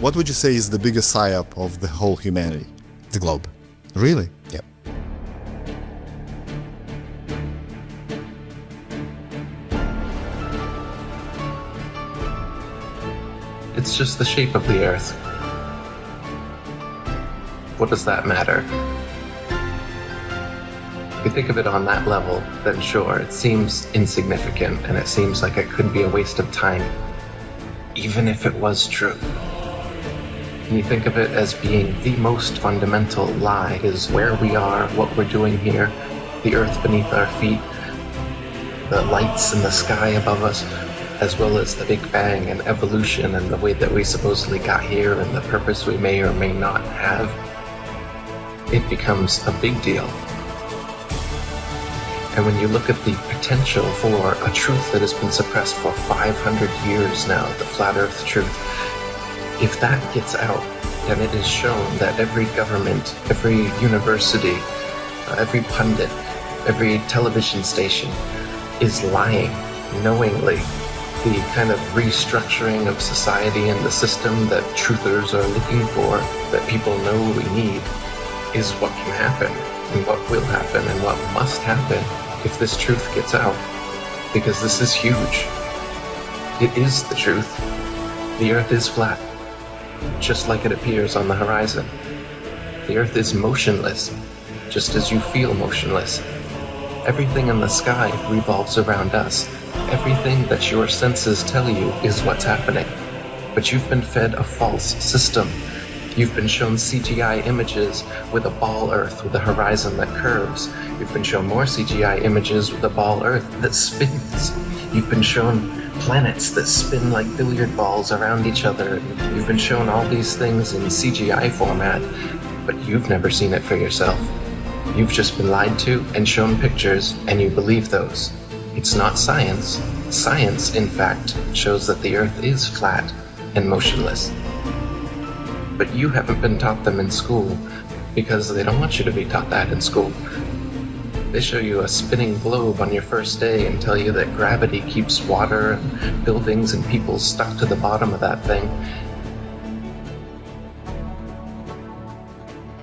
What would you say is the biggest psyop of the whole humanity? The globe. Really? Yep. It's just the shape of the Earth. What does that matter? If you think of it on that level, then sure, it seems insignificant and it seems like it could be a waste of time, even if it was true. And you think of it as being the most fundamental lie is where we are, what we're doing here, the earth beneath our feet, the lights in the sky above us, as well as the Big Bang and evolution and the way that we supposedly got here and the purpose we may or may not have. It becomes a big deal. And when you look at the potential for a truth that has been suppressed for 500 years now, the flat earth truth, if that gets out, then it is shown that every government, every university, every pundit, every television station is lying knowingly. The kind of restructuring of society and the system that truthers are looking for, that people know we need, is what can happen, and what will happen, and what must happen if this truth gets out. Because this is huge. It is the truth. The earth is flat, just like it appears on the horizon. The earth is motionless, just as you feel motionless. Everything in the sky revolves around us. Everything that your senses tell you is what's happening. But you've been fed a false system. You've been shown CGI images with a ball earth with a horizon that curves. You've been shown more CGI images with a ball earth that spins. You've been shown planets that spin like billiard balls around each other. You've been shown all these things in CGI format, but you've never seen it for yourself. You've just been lied to and shown pictures, and you believe those. It's not science. Science, in fact, shows that the earth is flat and motionless. But you haven't been taught them in school because they don't want you to be taught that in school. They show you a spinning globe on your first day and tell you that gravity keeps water and buildings and people stuck to the bottom of that thing.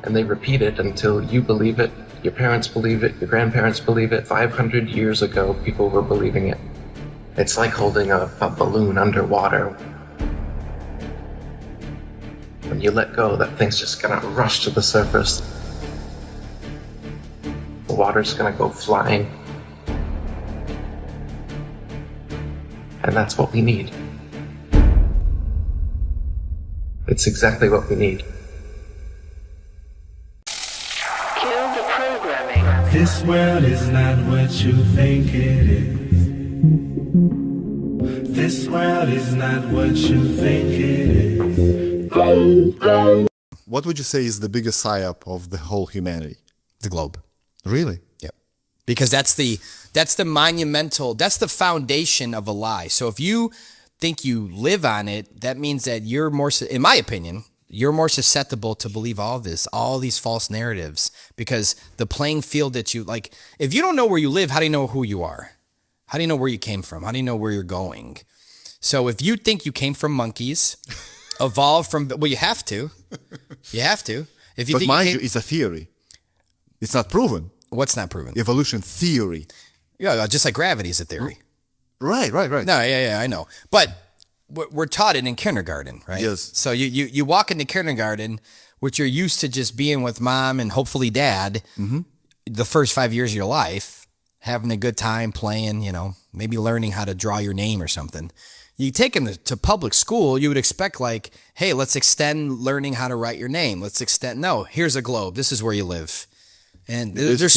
And they repeat it until you believe it, your parents believe it, your grandparents believe it. 500 years ago, people were believing it. It's like holding a balloon underwater. When you let go, that thing's just gonna rush to the surface. The water's gonna go flying. And that's what we need. It's exactly what we need. Kill the programming. This world is not what you think it is. This world is not what you think it is. What would you say is the biggest psyop of the whole humanity? The globe. Really? Yep. Because that's the monumental, that's the foundation of a lie. So if you think you live on it, that means that you're more, in my opinion, you're more susceptible to believe all these false narratives, because the playing field that you, like, if you don't know where you live, how do you know who you are? How do you know where you came from? How do you know where you're going? So if you think you came from monkeys, evolved from, well, you have to. You have to. If you But think mind you, it's a theory. It's not proven. what's not proven? Evolution theory. Yeah, just like gravity is a theory. Right. No, yeah, I know. But we're taught it in kindergarten, right? Yes. So you walk into kindergarten, which you're used to just being with mom and hopefully dad the first 5 years of your life, having a good time playing, maybe learning how to draw your name or something. You take them to public school, you would expect like, hey, let's extend learning how to write your name. No, here's a globe. This is where you live. And they're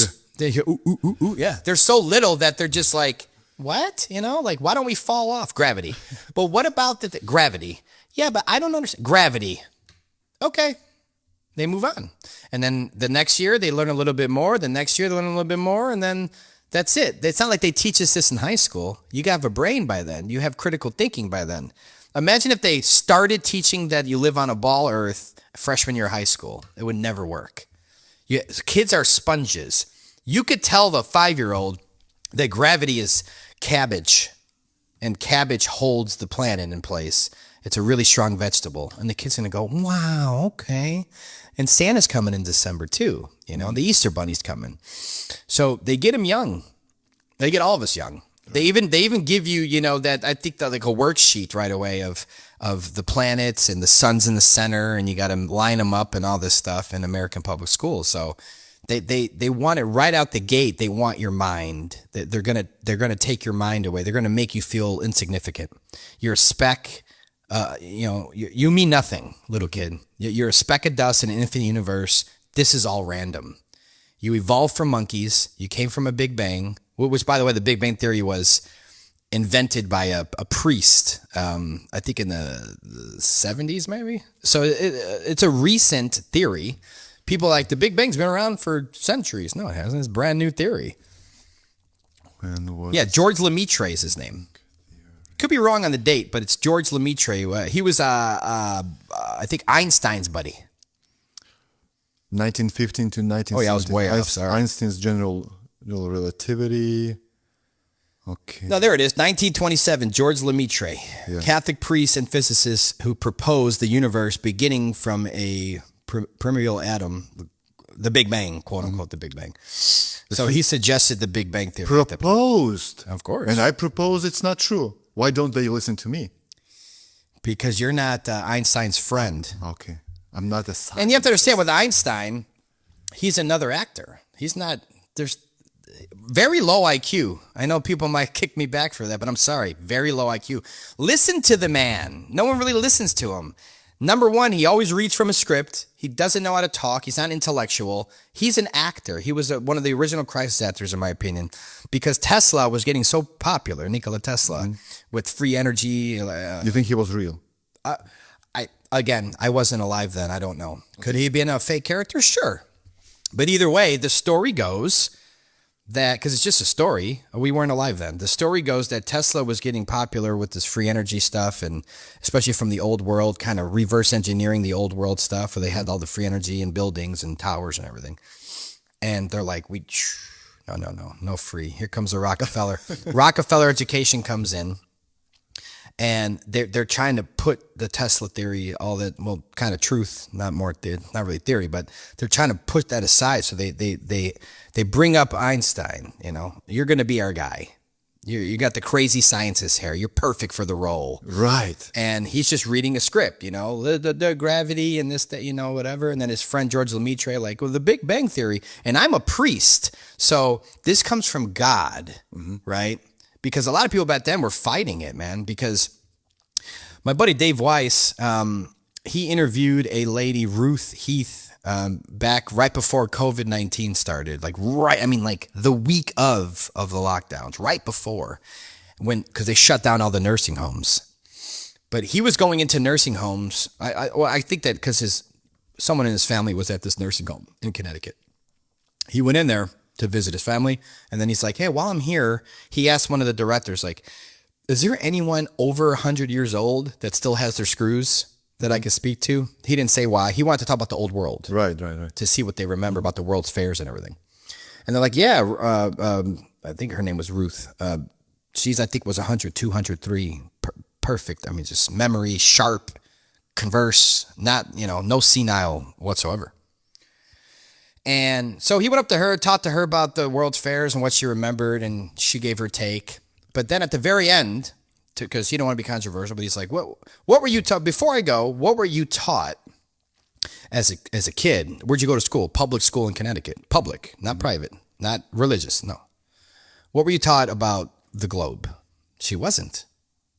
so little that they're just like, what? Like, why don't we fall off? Gravity. But what about gravity? Yeah, but I don't understand. Gravity. Okay. They move on. And then the next year they learn a little bit more. The next year they learn a little bit more. And then that's it. It's not like they teach us this in high school. You have a brain by then. You have critical thinking by then. Imagine if they started teaching that you live on a ball earth freshman year of high school. It would never work. Kids are sponges. You could tell the 5-year-old that gravity is cabbage, and cabbage holds the planet in place. It's a really strong vegetable. And the kid's going to go, wow, okay. And Santa's coming in December too. You know, the Easter Bunny's coming. So they get him young. They get all of us young. They even give you, you know, that I think that like a worksheet right away of the planets and the sun's in the center, and you got to line them up and all this stuff in American public schools. So they want it right out the gate. They want your mind. They're gonna take your mind away. They're gonna make you feel insignificant. You're a speck. You know, you mean nothing, little kid. You're a speck of dust in an infinite universe. This is all random. You evolved from monkeys. You came from a Big Bang, which, by the way, the Big Bang Theory was invented by a priest, I think in the 70s, maybe. So it's a recent theory. People are like, the Big Bang's been around for centuries. No, it hasn't. It's a brand new theory. Yeah, George Lemaitre is his name. Could be wrong on the date, but it's George Lemaitre. He was, I think, Einstein's buddy. 1915 to 1917. Oh, yeah, I was way off, sorry. Einstein's general relativity. Okay. No, there it is. 1927, George Lemaitre, Catholic priest and physicist who proposed the universe beginning from a primordial atom, the Big Bang, quote unquote, the Big Bang. So he suggested the Big Bang theory. Proposed. Of course. And I propose it's not true. Why don't they listen to me? Because you're not Einstein's friend. Okay. I'm not a scientist. And you have to understand with Einstein, he's another actor. He's not, there's very low IQ. I know people might kick me back for that, but I'm sorry. Very low IQ. Listen to the man. No one really listens to him. Number one, he always reads from a script. He doesn't know how to talk. He's not intellectual. He's an actor. He was one of the original crisis actors, in my opinion, because Tesla was getting so popular, Nikola Tesla, with free energy. You think he was real? I wasn't alive then. I don't know. Could he have been a fake character? Sure. But either way, the story goes that, because it's just a story, we weren't alive then. The story goes that Tesla was getting popular with this free energy stuff, and especially from the old world, kind of reverse engineering the old world stuff, where they had all the free energy in buildings and towers and everything. And they're like, no free. Here comes the Rockefeller. Rockefeller education comes in, and they're trying to put the Tesla theory, all that, well, kind of truth, not really theory, but they're trying to put that aside. So they bring up Einstein. You know, you're going to be our guy. You got the crazy scientist hair. You're perfect for the role. Right. And he's just reading a script, you know, the gravity and this, that, you know, whatever. And then his friend George Lemaitre, like, well, the Big Bang Theory. And I'm a priest. So this comes from God, right? Because a lot of people back then were fighting it, man. Because my buddy Dave Weiss, he interviewed a lady, Ruth Heath, back right before COVID-19 started, like the week of the lockdowns, right before, because they shut down all the nursing homes. But he was going into nursing homes. I think that because someone in his family was at this nursing home in Connecticut. He went in there to visit his family, and then he's like, hey, while I'm here, he asked one of the directors, like, is there anyone over 100 years old that still has their screws that I could speak to? He didn't say why. He wanted to talk about the old world. Right. To see what they remember about the world's fairs and everything. And they're like, yeah, I think her name was Ruth. She's, I think, was 100, 203. Perfect. I mean, just memory, sharp, converse, not, no senile whatsoever. And so he went up to her, talked to her about the world's fairs and what she remembered, and she gave her take. But then at the very end, because he don't want to be controversial, but he's like, what were you taught? Before I go, what were you taught as a kid? Where'd you go to school? Public school in Connecticut. Public, not private, not religious, no. What were you taught about the globe? She wasn't.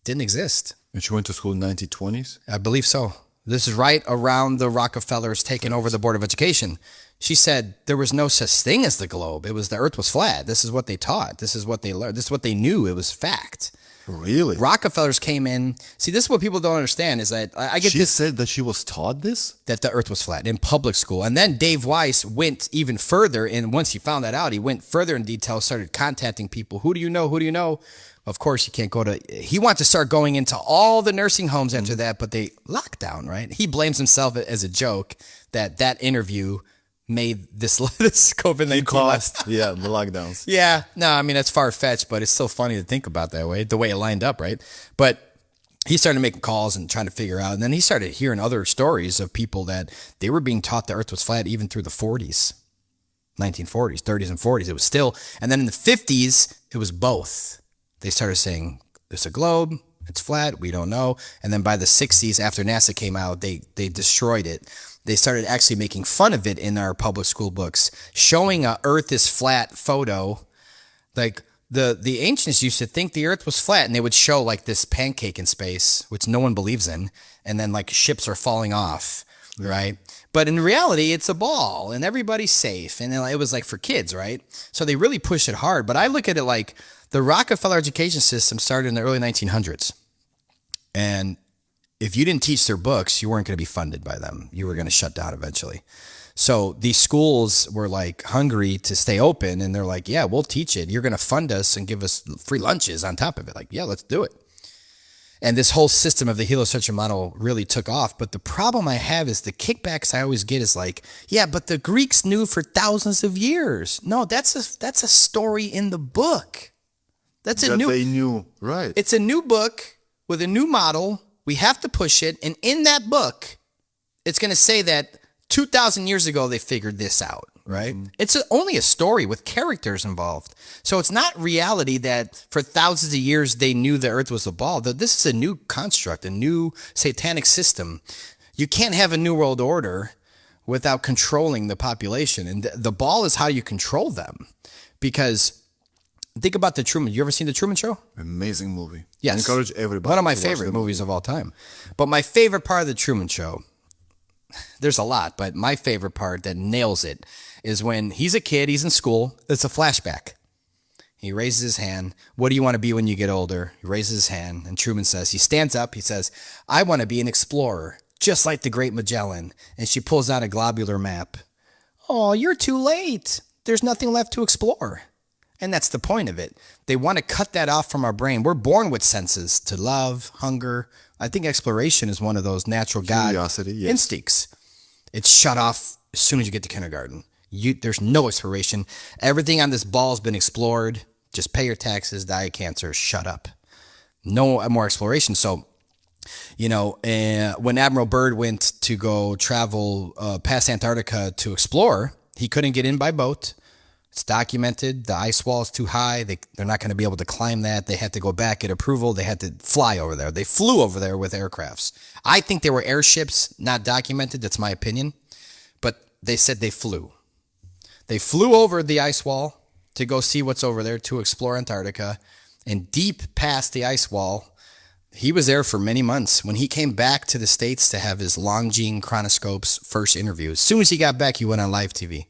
Didn't exist. And she went to school in the 1920s? I believe so. This is right around the Rockefellers taking over the Board of Education. She said there was no such thing as the globe. It was the earth was flat. This is what they taught. This is what they learned. This is what they knew. It was fact. Really? Rockefellers came in. See, this is what people don't understand is that I get She this. said that she was taught this? That the earth was flat in public school. And then Dave Weiss went even further. And once he found that out, he went further in detail, started contacting people. Who do you know? Who do you know? Of course, you can't go to. He wanted to start going into all the nursing homes after that, but they locked down, right? He blames himself as a joke that interview made this COVID-19 caused, the lockdowns. Yeah, no, I mean, that's far-fetched, but it's still funny to think about that way, the way it lined up, right? But he started making calls and trying to figure out. And then he started hearing other stories of people that they were being taught the earth was flat even through the 40s, 1940s, 30s and 40s. It was still, and then in the 50s, it was both. They started saying, it's a globe, it's flat, we don't know. And then by the 60s, after NASA came out, they destroyed it. They started actually making fun of it in our public school books, showing a earth is flat photo. Like the ancients used to think the earth was flat, and they would show like this pancake in space, which no one believes in. And then like ships are falling off, right? But in reality, it's a ball and everybody's safe. And it was like for kids, right? So they really push it hard. But I look at it like the Rockefeller education system started in the early 1900s. And if you didn't teach their books, you weren't going to be funded by them. You were going to shut down eventually. So these schools were like hungry to stay open, and they're like, yeah, we'll teach it. You're going to fund us and give us free lunches on top of it. Like, yeah, let's do it. And this whole system of the heliocentric model really took off. But the problem I have is the kickbacks I always get is like, yeah, but the Greeks knew for thousands of years. No, that's a story in the book. That's a new. They knew, right? It's a new book with a new model. We have to push it. And in that book, it's going to say that 2,000 years ago, they figured this out, right? Mm-hmm. It's only a story with characters involved. So it's not reality that for thousands of years, they knew the earth was a ball. This is a new construct, a new satanic system. You can't have a new world order without controlling the population. And the ball is how you control them. Because think about the Truman. You ever seen the Truman Show? Amazing movie. Yes. I encourage everybody. One of my favorite movies of all time. But my favorite part of the Truman Show, there's a lot, but my favorite part that nails it is when he's a kid, he's in school. It's a flashback. He raises his hand. What do you want to be when you get older? He raises his hand, and Truman says, he stands up. He says, I want to be an explorer, just like the great Magellan. And she pulls out a globular map. Oh, you're too late. There's nothing left to explore. And that's the point of it. They want to cut that off from our brain. We're born with senses to love, hunger. I think exploration is one of those natural God instincts. It's shut off as soon as you get to kindergarten. There's no exploration. Everything on this ball has been explored. Just pay your taxes, die of cancer, shut up. No more exploration. So, when Admiral Byrd went to go travel past Antarctica to explore, he couldn't get in by boat. It's documented. The ice wall is too high. They're not going to be able to climb that. They had to go back, get approval. They had to fly over there. They flew over there with aircrafts. I think they were airships, not documented. That's my opinion. But they said they flew. They flew over the ice wall to go see what's over there, to explore Antarctica. And deep past the ice wall, he was there for many months. When he came back to the States to have his Longines Chronoscope's first interview, as soon as he got back, he went on live TV.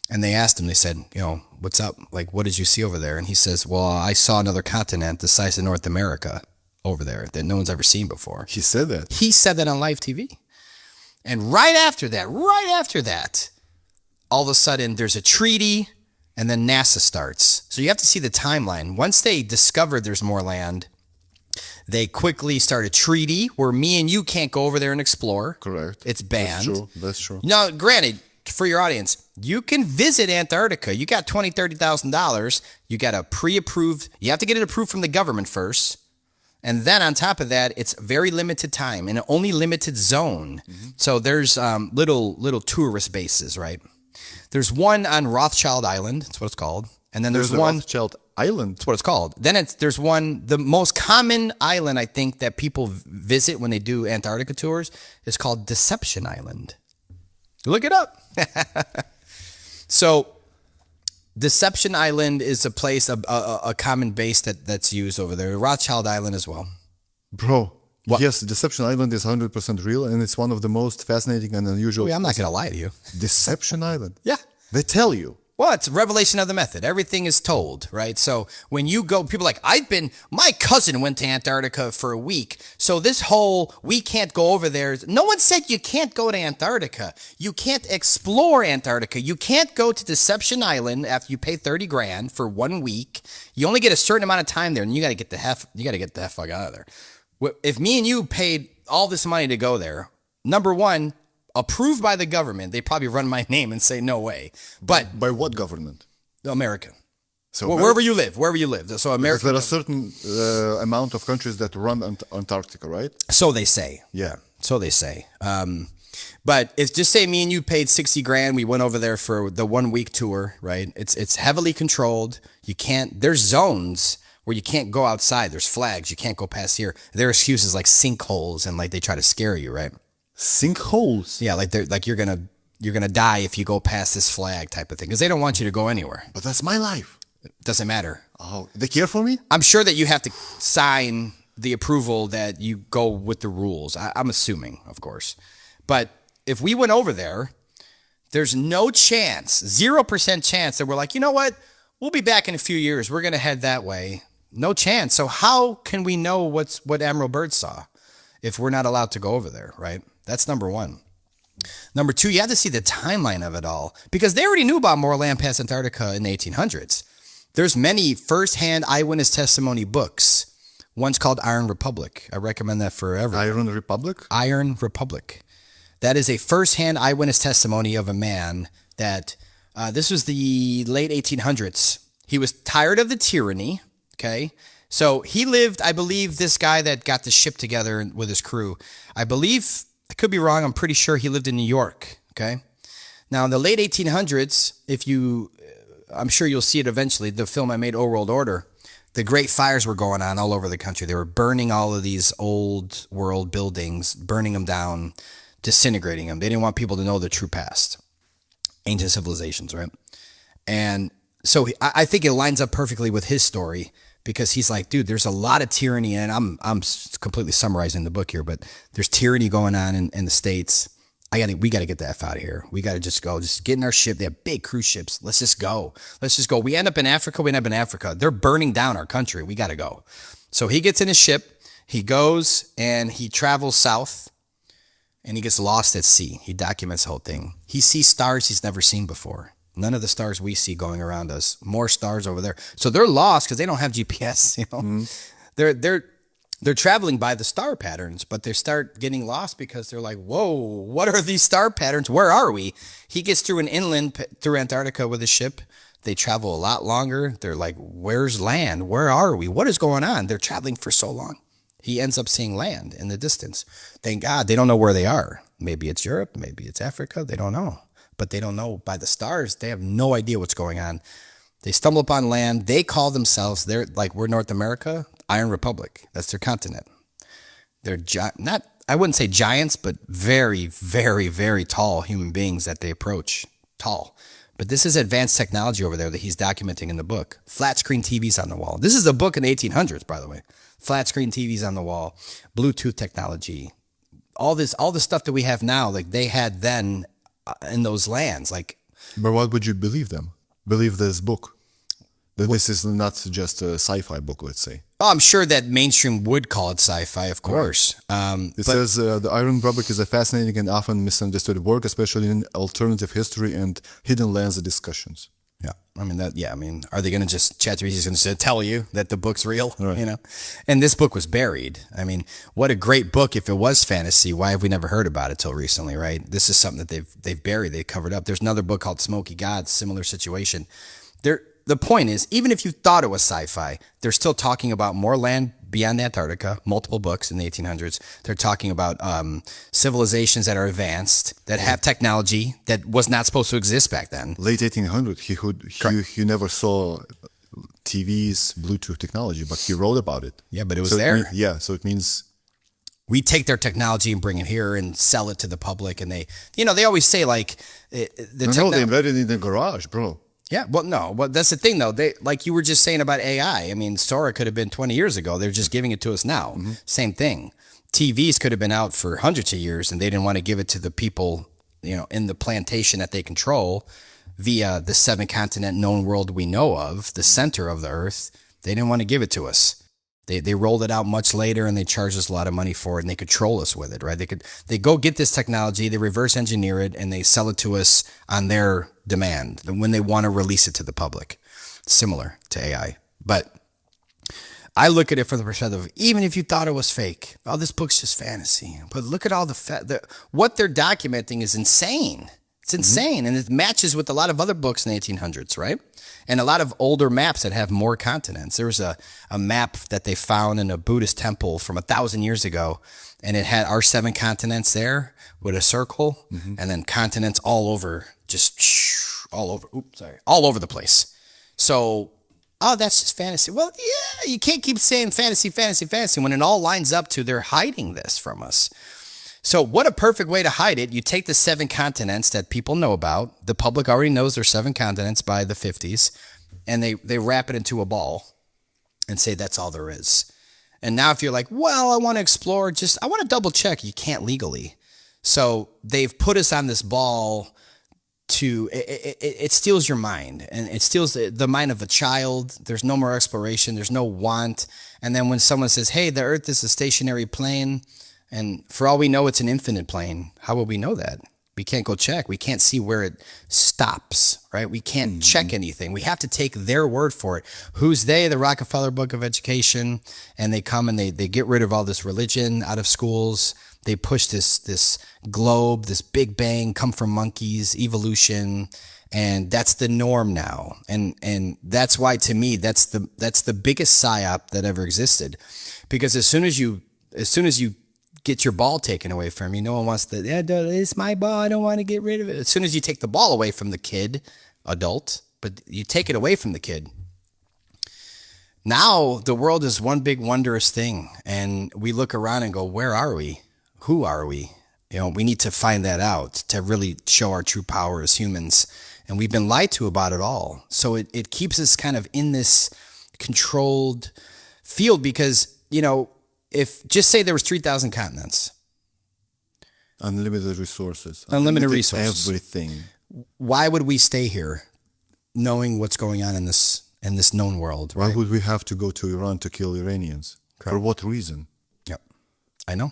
And they asked him, they said, what's up? Like, what did you see over there? And he says, well, I saw another continent the size of North America over there that no one's ever seen before. He said that? He said that on live TV. And right after that, all of a sudden there's a treaty and then NASA starts. So you have to see the timeline. Once they discovered there's more land, they quickly start a treaty where me and you can't go over there and explore. Correct. It's banned. That's true. Now, granted, for your audience, you can visit Antarctica. You got $20,000, $30,000. You got a pre-approved. You have to get it approved from the government first. And then on top of that, it's very limited time and only limited zone. Mm-hmm. So there's little tourist bases, right? There's one on Rothschild Island. That's what it's called. And then there's one. Rothschild Island. That's what it's called. Then there's one. The most common island I think that people visit when they do Antarctica tours is called Deception Island. Look it up. So Deception Island is a place, a common base that's used over there. Rothschild Island as well. Bro, what? Yes, Deception Island is 100% real, and it's one of the most fascinating and unusual. I'm not going to lie to you. Deception Island. Yeah. They tell you. Well, it's a revelation of the method. Everything is told, right? So when you go, people are like, my cousin went to Antarctica for a week. So this whole, we can't go over there. No one said you can't go to Antarctica. You can't explore Antarctica. You can't go to Deception Island after you pay 30 grand for 1 week. You only get a certain amount of time there, and you got to get the heck fuck out of there. If me and you paid all this money to go there, number one, approved by the government, they probably run my name and say no way. But by what government? America. So Wherever you live. So because America. there are certain amount of countries that run Antarctica, right? So they say. Yeah. So they say. But it's just say me and you paid 60 grand. We went over there for the 1 week tour, right? It's heavily controlled. You can't, there's zones where you can't go outside. There's flags. You can't go past here. Their excuses like sinkholes and like they try to scare you, right? Sinkholes. Yeah. Like they're like, you're going to die if you go past this flag type of thing. Cause they don't want you to go anywhere. But that's my life. Doesn't matter. Oh, they care for me? I'm sure that you have to sign the approval that you go with the rules. I'm assuming, of course. But if we went over there, there's no chance, 0% chance that we're like, you know what? We'll be back in a few years. We're going to head that way. No chance. So how can we know what Admiral Byrd saw if we're not allowed to go over there, right? That's number one. Number two, you have to see the timeline of it all because they already knew about more land past Antarctica in the 1800s. There's many first-hand eyewitness testimony books. One's called Iron Republic. I recommend that for everyone. Iron Republic? Iron Republic. That is a first-hand eyewitness testimony of a man that, this was the late 1800s. He was tired of the tyranny, okay? So he lived, I believe this guy that got the ship together with his crew, I believe, I could be wrong, I'm pretty sure he lived in New York, okay? Now, in the late 1800s, I'm sure you'll see it eventually, the film I made, Old World Order, the great fires were going on all over the country. They were burning all of these old world buildings, burning them down, disintegrating them. They didn't want people to know the true past, ancient civilizations, right? And so I think it lines up perfectly with his story because he's like, dude, there's a lot of tyranny, and I'm completely summarizing the book here, but there's tyranny going on in the States. We got to get the F out of here. We got to just go, just get in our ship. They have big cruise ships. Let's just go. We end up in Africa. They're burning down our country. We got to go. So he gets in his ship. He goes and he travels south and he gets lost at sea. He documents the whole thing. He sees stars he's never seen before. None of the stars we see going around us. More stars over there. So they're lost because they don't have GPS, you know. Mm-hmm. They're traveling by the star patterns, but they start getting lost because they're like, whoa, what are these star patterns? Where are we? He gets through an inland through Antarctica with a ship. They travel a lot longer. They're like, where's land? Where are we? What is going on? They're traveling for so long. He ends up seeing land in the distance. Thank God they don't know where they are. Maybe it's Europe. Maybe it's Africa. They don't know. But they don't know by the stars. They have no idea what's going on. They stumble upon land. They call themselves, we're North America, Iron Republic. That's their continent. They're I wouldn't say giants, but very, very, very tall human beings that they approach. Tall. But this is advanced technology over there that he's documenting in the book. Flat screen TVs on the wall. This is a book in the 1800s, by the way. Flat screen TVs on the wall, Bluetooth technology, all the stuff that we have now, like they had then in those lands. Like, but what would you believe them? Believe this book? That this is not just a sci-fi book, let's say. Oh, I'm sure that mainstream would call it sci-fi, of course. It says the Iron Republic is a fascinating and often misunderstood work, especially in alternative history and hidden lands discussions. Yeah, I mean, are they going to just ChatGPT going to tell you that the book's real? Right. You know, and this book was buried. I mean, what a great book if it was fantasy. Why have we never heard about it till recently? Right? This is something that they've buried. They covered up. There's another book called Smoky Gods, similar situation. The point is, even if you thought it was sci-fi, they're still talking about more land beyond Antarctica, multiple books in the 1800s. They're talking about civilizations that are advanced, that have technology that was not supposed to exist back then. Late 1800s, he never saw TVs, Bluetooth technology, but he wrote about it. Yeah, but it was there. So it means... We take their technology and bring it here and sell it to the public. And they always say like... they invented it in the garage, bro. Yeah, well, no. Well, that's the thing, though. They, like you were just saying about AI. I mean, Sora could have been 20 years ago. They're just giving it to us now. Mm-hmm. Same thing. TVs could have been out for hundreds of years, and they didn't want to give it to the people, in the plantation that they control via the 7-continent known world we know of, the center of the earth. They didn't want to give it to us. They rolled it out much later, and they charged us a lot of money for it, and they control us with it, right? They go get this technology, they reverse engineer it, and they sell it to us on their demand when they want to release it to the public, similar to AI. But I look at it from the perspective of, even if you thought it was fake, this book's just fantasy. But look at all what they're documenting is insane. It's insane. And it matches with a lot of other books in the 1800s, right? And a lot of older maps that have more continents. There was a map that they found in a Buddhist temple from 1,000 years ago, and it had our 7 continents there with a circle, and then continents all over, all over the place. So, oh, that's just fantasy. Well, yeah, you can't keep saying fantasy, fantasy, fantasy when it all lines up to they're hiding this from us. So what a perfect way to hide it. You take the 7 continents that people know about. The public already knows there's 7 continents by the 50s. And they wrap it into a ball and say that's all there is. And now if you're like, well, I want to explore, I want to double check. You can't legally. So they've put us on this ball to, it steals your mind. And it steals the mind of a child. There's no more exploration. There's no want. And then when someone says, hey, the earth is a stationary plane, and for all we know, it's an infinite plane. How will we know that? We can't go check. We can't see where it stops, right? We can't check anything. We have to take their word for it. Who's they? The Rockefeller Book of Education. And they come and they get rid of all this religion out of schools. They push this globe, this big bang, come from monkeys, evolution. And that's the norm now. And that's why, to me, that's the biggest psyop that ever existed. Because as soon as you get your ball taken away from you, no one wants to, it's my ball, I don't want to get rid of it. As soon as you take the ball away from the kid, adult, but you take it away from the kid, now the world is one big wondrous thing. And we look around and go, where are we? Who are we? We need to find that out to really show our true power as humans. And we've been lied to about it all. So it keeps us kind of in this controlled field because, if just say there was 3,000 continents. Unlimited resources. Unlimited resources. Everything. Why would we stay here knowing what's going on in this known world? Why right? would we have to go to Iran to kill Iranians? Correct. For what reason? Yep. I know.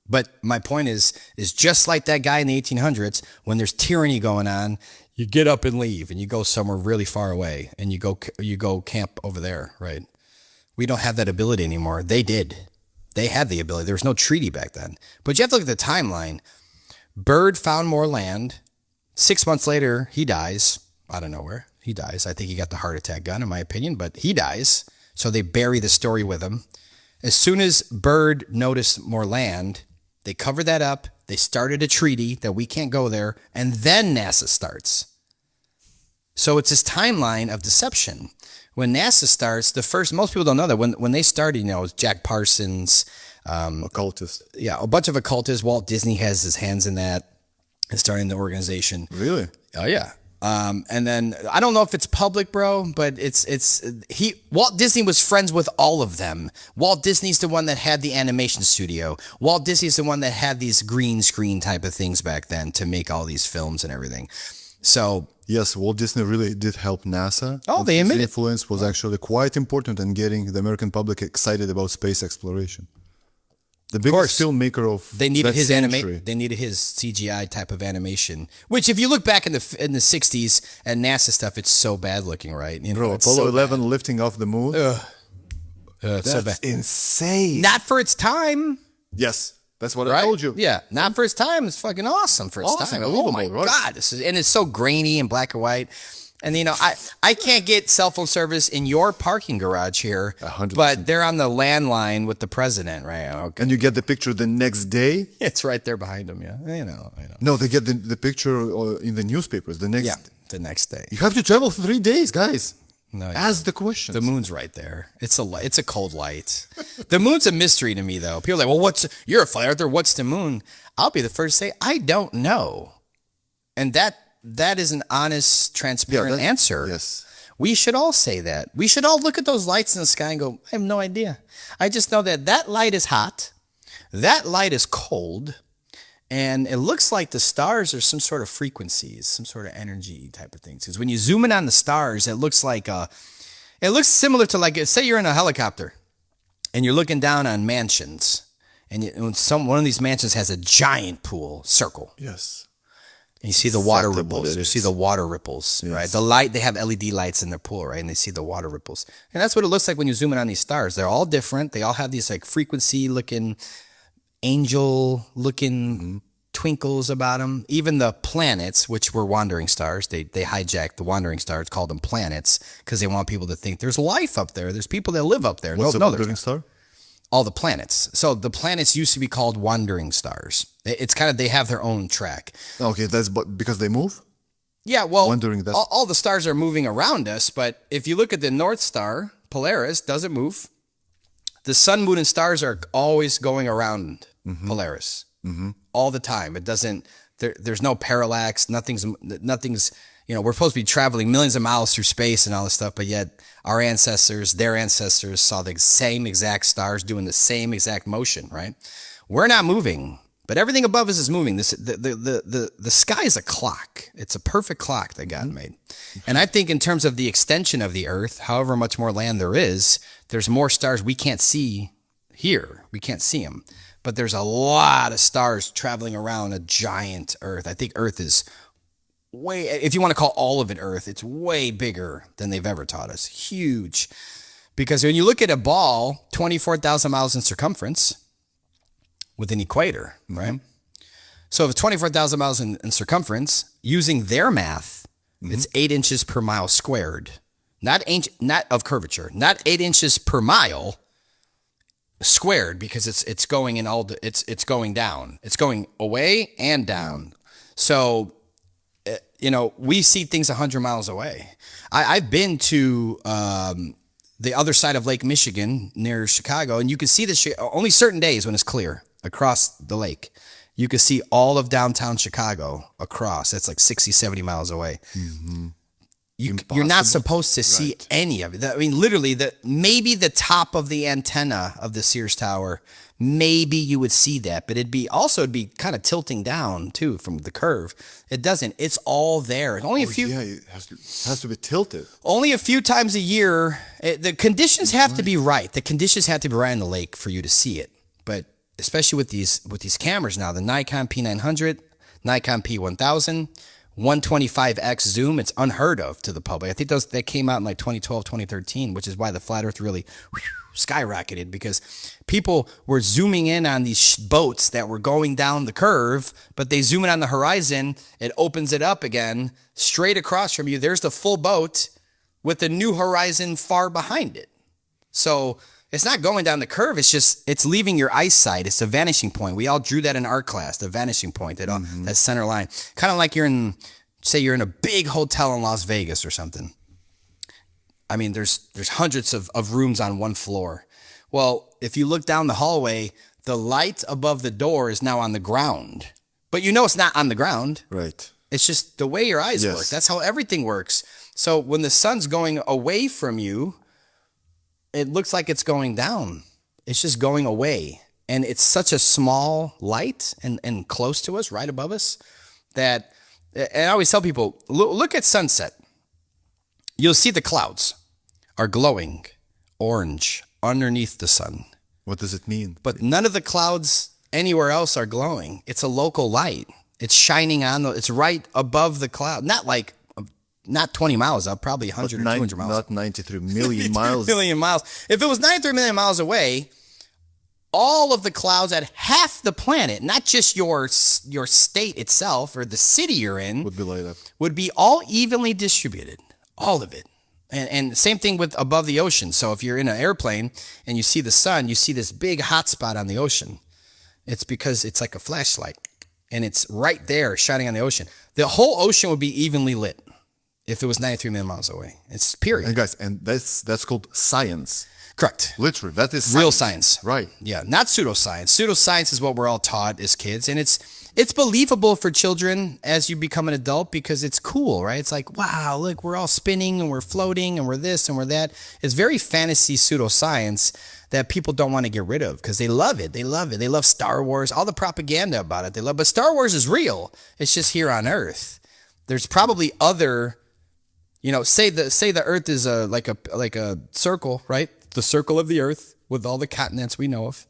But my point is just like that guy in the 1800s, when there's tyranny going on, you get up and leave and you go somewhere really far away and you go camp over there, right? We don't have that ability anymore. They did. They had the ability. There was no treaty back then. But you have to look at the timeline. Byrd found more land. 6 months later, he dies out of nowhere. He dies. I think he got the heart attack gun, in my opinion, but he dies. So they bury the story with him. As soon as Byrd noticed more land, they covered that up. They started a treaty that we can't go there. And then NASA starts. So it's this timeline of deception. When NASA starts, most people don't know that when they started, it was Jack Parsons. Occultist. Yeah, a bunch of occultists. Walt Disney has his hands in that and starting the organization. Really? Oh, yeah. And then I don't know if it's public, bro, but Walt Disney was friends with all of them. Walt Disney's the one that had the animation studio. Walt Disney's the one that had these green screen type of things back then to make all these films and everything. So yes, Walt Disney really did help NASA. Oh, they admit it. His influence was actually quite important in getting the American public excited about space exploration. The biggest filmmaker of they needed that his century. They needed his CGI type of animation. Which, if you look back in the '60s at NASA stuff, it's so bad looking, right? Bro, Apollo 11 lifting off the moon. That's so bad. Insane. Not for its time. Yes, that's what Right? I told you. Yeah, not for its time. It's fucking awesome for its Awesome, time. Oh my believable, right? God. And it's so grainy and black and white. And, I can't get cell phone service in your parking garage here, 100%. but they're on the landline with the president, right? Okay. And you get the picture the next day? It's right there behind them, yeah. I know. No, they get the picture in the newspapers the next Yeah, the next day. You have to travel for 3 days, guys. No, Ask the questions. The moon's right there. It's a cold light. The moon's a mystery to me, though. People are like, well, you're a flat earther. What's the moon? I'll be the first to say, I don't know. And that is an honest, transparent answer. Yes. We should all say that. We should all look at those lights in the sky and go, I have no idea. I just know that light is hot. That light is cold. And it looks like the stars are some sort of frequencies, some sort of energy type of things. Because when you zoom in on the stars, it looks similar to, like, say you're in a helicopter and you're looking down on mansions. And one of these mansions has a giant pool circle. Yes. And you see the water Exactly what ripples. it You is. see the water ripples, Yes. right? The light, they have LED lights in their pool, right? And they see the water ripples. And that's what it looks like when you zoom in on these stars. They're all different. They all have these like frequency looking, angel looking twinkles about them. Even the planets, which were wandering stars, they hijacked the wandering stars, called them planets, because they want people to think there's life up there. There's people that live up there. What's a there's wandering not. star? All the planets. So the planets used to be called wandering stars. It's kind of, they have their own track. Okay, that's because they move? Yeah, well, Wondering that. all the stars are moving around us, but if you look at the North Star, Polaris, doesn't move. The sun, moon, and stars are always going around Polaris all the time. It doesn't. There's no parallax. Nothing's. We're supposed to be traveling millions of miles through space and all this stuff, but yet our ancestors, their ancestors, saw the same exact stars doing the same exact motion. Right? We're not moving. But everything above us is moving. The sky is a clock. It's a perfect clock that God made. And I think in terms of the extension of the earth, however much more land there is, there's more stars we can't see here. We can't see them. But there's a lot of stars traveling around a giant earth. I think earth is way, if you want to call all of it earth, it's way bigger than they've ever taught us. Huge. Because when you look at a ball, 24,000 miles in circumference, with an equator, right? So if 24,000 miles in circumference, using their math, it's 8 inches per mile squared. Not of curvature, not 8 inches per mile squared, because it's going in it's going down. It's going away and down. So we see things 100 miles away. I've been to the other side of Lake Michigan near Chicago, and you can see this only certain days when it's clear. Across the lake, you can see all of downtown Chicago across. That's like 60, 70 miles away. You're not supposed to see any of it. I mean, literally, maybe the top of the antenna of the Sears Tower, maybe you would see that, but it'd be kind of tilting down too from the curve. It doesn't. It's all there. Only a few. Yeah, it has to be tilted. Only a few times a year. The conditions have to be right. The conditions have to be right in the lake for you to see it. But especially with these cameras now, the Nikon P900, Nikon P1000, 125x zoom, it's unheard of to the public. I think that came out in like 2012, 2013, which is why the flat earth really skyrocketed, because people were zooming in on these boats that were going down the curve, but they zoom in on the horizon, it opens it up again, straight across from you, there's the full boat with the new horizon far behind it. So it's not going down the curve. It's leaving your eyesight. It's a vanishing point. We all drew that in art class, the vanishing point, that center line. Kind of like you're in a big hotel in Las Vegas or something. I mean, there's hundreds of rooms on one floor. Well, if you look down the hallway, the light above the door is now on the ground. But it's not on the ground. Right. It's just the way your eyes work. That's how everything works. So when the sun's going away from you, it looks like it's going down. It's just going away. And it's such a small light and close to us, right above us, that, and I always tell people, look at sunset. You'll see the clouds are glowing orange underneath the sun. What does it mean? But none of the clouds anywhere else are glowing. It's a local light. It's shining it's right above the cloud. Not 20 miles up, probably 100 or 200 miles. Not 93 million miles. Million miles. If it was 93 million miles away, all of the clouds at half the planet, not just your state itself or the city you're in, Would be light up. would be all evenly distributed. All of it. And same thing with above the ocean. So if you're in an airplane and you see the sun, you see this big hot spot on the ocean. It's because it's like a flashlight. And it's right there shining on the ocean. The whole ocean would be evenly lit if it was 93 million miles away. It's period. And guys, that's called science. Correct. Literally, that is Real science. Right. Yeah, not pseudoscience. Pseudoscience is what we're all taught as kids, and it's believable for children as you become an adult because it's cool, right? It's like, wow, look, we're all spinning and we're floating and we're this and we're that. It's very fantasy pseudoscience that people don't want to get rid of because they love it. They love it. They love Star Wars, all the propaganda about it. But Star Wars is real. It's just here on Earth. There's probably other, say the Earth is like a circle, right? The circle of the Earth with all the continents we know of.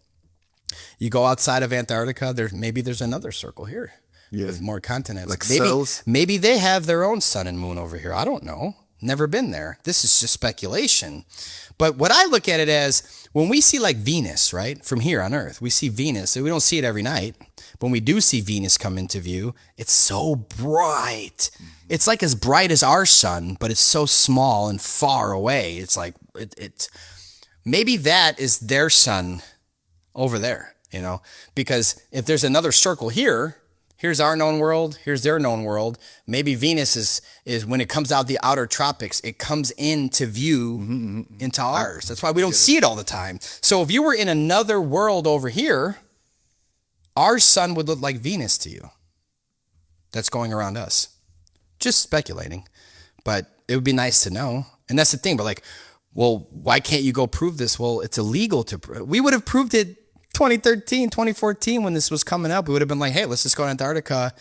You go outside of Antarctica, there's another circle here with more continents. Like maybe, cells? maybe they have their own sun and moon over here. I don't know. Never been there. This is just speculation. But what I look at it as, when we see like Venus, right, from here on Earth, we see Venus. We don't see it every night. But when we do see Venus come into view, it's so bright. It's like as bright as our sun, but it's so small and far away. It's like, it's maybe that is their sun over there, you know, because if there's another circle here, here's our known world, here's their known world. Maybe Venus is when it comes out the outer tropics, it comes into view into ours. That's why we don't see it all the time. So if you were in another world over here, our sun would look like Venus to you. That's going around us. Just speculating. But it would be nice to know. And that's the thing. But like, well, why can't you go prove this? Well, it's illegal to prove. We would have proved it 2013, 2014 when this was coming up. We would have been like, hey, let's just go to Antarctica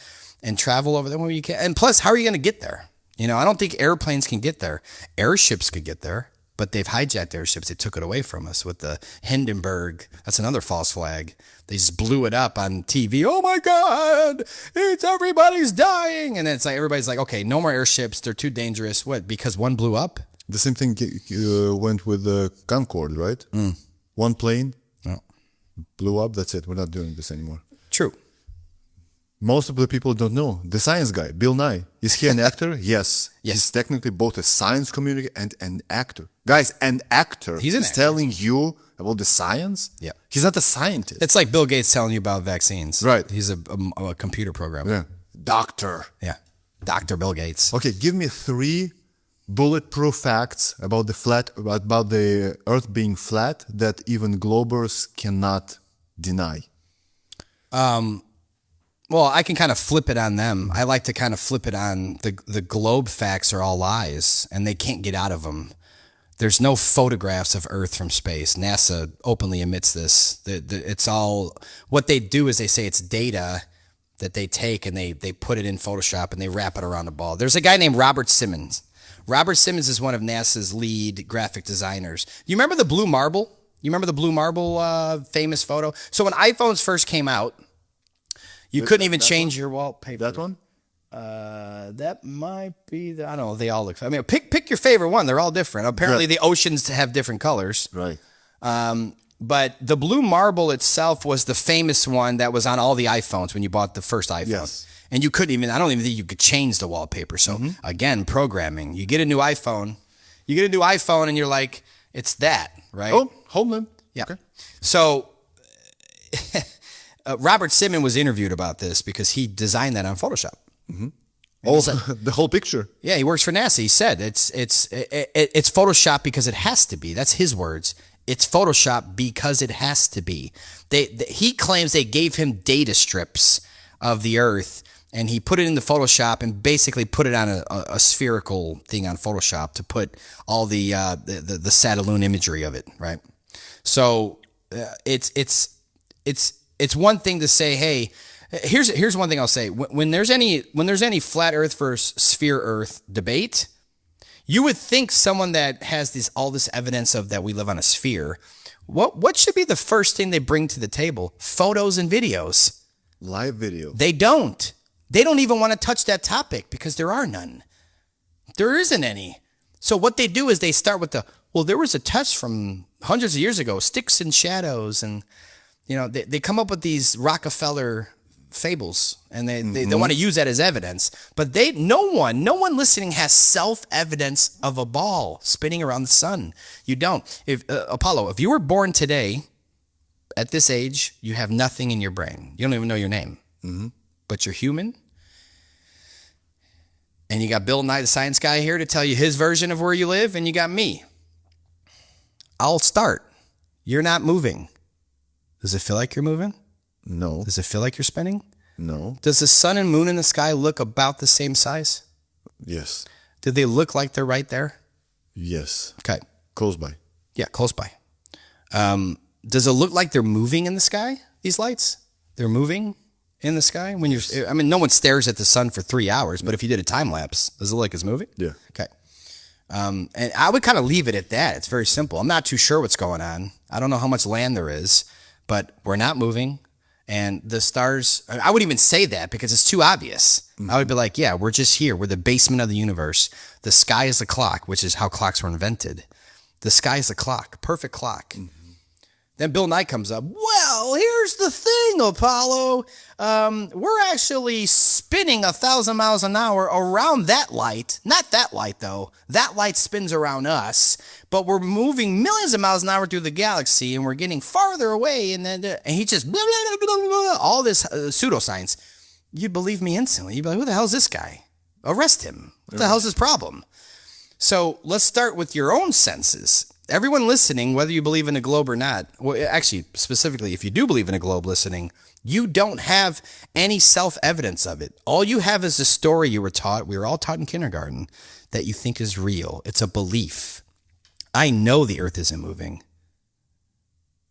and travel over there when you can. And plus, how are you going to get there? You know, I don't think airplanes can get there. Airships could get there, but they've hijacked airships. They took it away from us with the Hindenburg. That's another false flag. They just blew it up on TV. Oh my God, everybody's dying. And then it's like, everybody's like, okay, no more airships. They're too dangerous. What? Because one blew up? The same thing went with the Concorde, right? One plane blew up. That's it. We're not doing this anymore. True. Most of the people don't know. The science guy, Bill Nye, is he an actor? Yes. He's technically both a science communicator and an actor. Guys, an actor. He's an actor. Telling you about the science? Yeah. He's not a scientist. It's like Bill Gates telling you about vaccines. Right. He's a computer programmer. Yeah. Doctor. Yeah. Dr. Bill Gates. Okay, give me 3 bulletproof facts about the Earth being flat that even globers cannot deny. Well, I can kind of flip it on them. I like to kind of flip it on the globe facts are all lies, and they can't get out of them. There's no photographs of Earth from space. NASA openly admits this. It's all, what they do is they say it's data that they take and they put it in Photoshop and they wrap it around a ball. There's a guy named Robert Simmons. Robert Simmons is one of NASA's lead graphic designers. You remember the blue marble? You remember the blue marble famous photo? So when iPhones first came out, you couldn't even change your wallpaper. That one? That might be I don't know. They all look. I mean, pick your favorite one. They're all different. Apparently, the oceans have different colors. Right. But the blue marble itself was the famous one that was on all the iPhones when you bought the first iPhone. Yes. And you couldn't even. I don't even think you could change the wallpaper. So again, programming. You get a new iPhone. And you're like, it's that, right? Oh, Homeland. Yeah. Okay. So. Robert Simmons was interviewed about this because he designed that on Photoshop. The whole picture. Yeah, he works for NASA. He said it's Photoshop because it has to be. That's his words. It's Photoshop because it has to be. He claims they gave him data strips of the Earth, and he put it into Photoshop and basically put it on a spherical thing on Photoshop to put all the Satelloon imagery of it, right? So it's one thing to say, hey, here's one thing I'll say. When there's any flat Earth versus sphere Earth debate, you would think someone that has all this evidence of that we live on a sphere, what should be the first thing they bring to the table? Photos and videos. Live video. They don't. They don't even want to touch that topic because there are none. There isn't any. So what they do is they start with there was a test from hundreds of years ago, sticks and shadows, and they come up with these Rockefeller fables, and they want to use that as evidence. But no one listening has self-evidence of a ball spinning around the sun. You don't. If Apollo, if you were born today, at this age, you have nothing in your brain. You don't even know your name. But you're human. And you got Bill Nye, the science guy, here to tell you his version of where you live, and you got me. I'll start. You're not moving. Does it feel like you're moving? No. Does it feel like you're spinning? No. Does the sun and moon in the sky look about the same size? Yes. Do they look like they're right there? Yes. Okay. Close by. Yeah, close by. Does it look like they're moving in the sky, these lights? They're moving in the sky? No one stares at the sun for 3 hours, but if you did a time lapse, does it look like it's moving? Yeah. Okay. And I would kind of leave it at that. It's very simple. I'm not too sure what's going on. I don't know how much land there is, but we're not moving. And the stars, I wouldn't even say that because it's too obvious. I would be like, yeah, we're just here. We're the basement of the universe. The sky is the clock, which is how clocks were invented. The sky is the clock, perfect clock. Then Bill Nye comes up. Well, here's the thing, Apollo. We're actually spinning 1,000 miles an hour around that light. Not that light, though. That light spins around us, but we're moving millions of miles an hour through the galaxy, and we're getting farther away. And then, and he just blah, blah, blah, blah, blah, all this pseudoscience. You'd believe me instantly. You'd be like, who the hell's this guy? Arrest him. What the hell's his problem? So let's start with your own senses. Everyone listening, whether you believe in a globe or not, well, actually, specifically, if you do believe in a globe listening, you don't have any self-evidence of it. All you have is a story you were taught. We were all taught in kindergarten that you think is real. It's a belief. I know the earth isn't moving.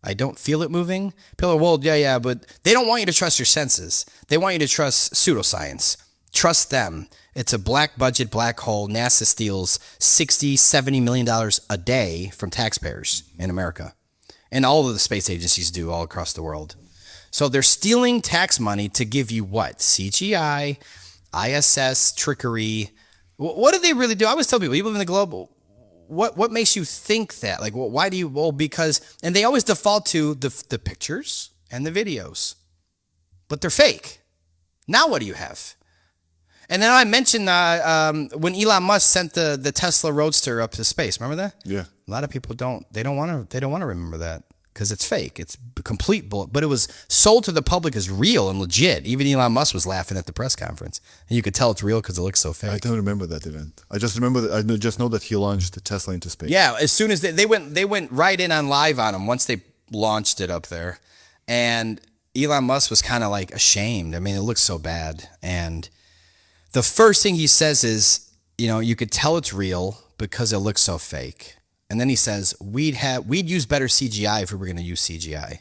I don't feel it moving. People are, well, yeah, but they don't want you to trust your senses. They want you to trust pseudoscience. Trust them. It's a black budget, black hole. NASA steals $60, $70 million a day from taxpayers in America. And all of the space agencies do all across the world. So they're stealing tax money to give you what? CGI, ISS, trickery. What do they really do? I always tell people, you live in the globe. What makes you think that? Like, well, why do you? Well, because, and they always default to the pictures and the videos. But they're fake. Now what do you have? And then I mentioned when Elon Musk sent the Tesla Roadster up to space. Remember that? Yeah. A lot of people don't want to remember that because it's fake. It's complete bull. But it was sold to the public as real and legit. Even Elon Musk was laughing at the press conference, and you could tell it's real because it looks so fake. I don't remember that event. I just remember that. I just know that he launched the Tesla into space. Yeah, as soon as they went right in on live on him once they launched it up there, and Elon Musk was kind of like ashamed. I mean, it looks so bad, and the first thing he says is, you could tell it's real because it looks so fake. And then he says, we'd use better CGI if we were going to use CGI.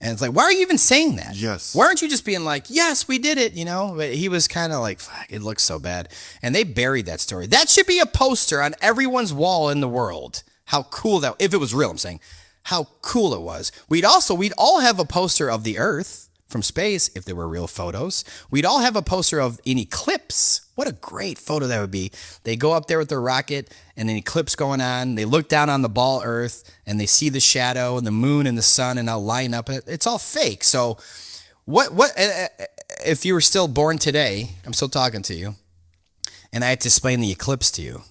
And it's like, why are you even saying that? Yes. Why aren't you just being like, yes, we did it, But he was kind of like, fuck, it looks so bad. And they buried that story. That should be a poster on everyone's wall in the world. How cool that, if it was real, I'm saying, how cool it was. We'd all have a poster of the Earth from space, if there were real photos. We'd all have a poster of an eclipse. What a great photo that would be. They go up there with their rocket and an eclipse going on. They look down on the ball Earth and they see the shadow and the moon and the sun and all line up. It's all fake. So what if you were still born today, I'm still talking to you, and I had to explain the eclipse to you.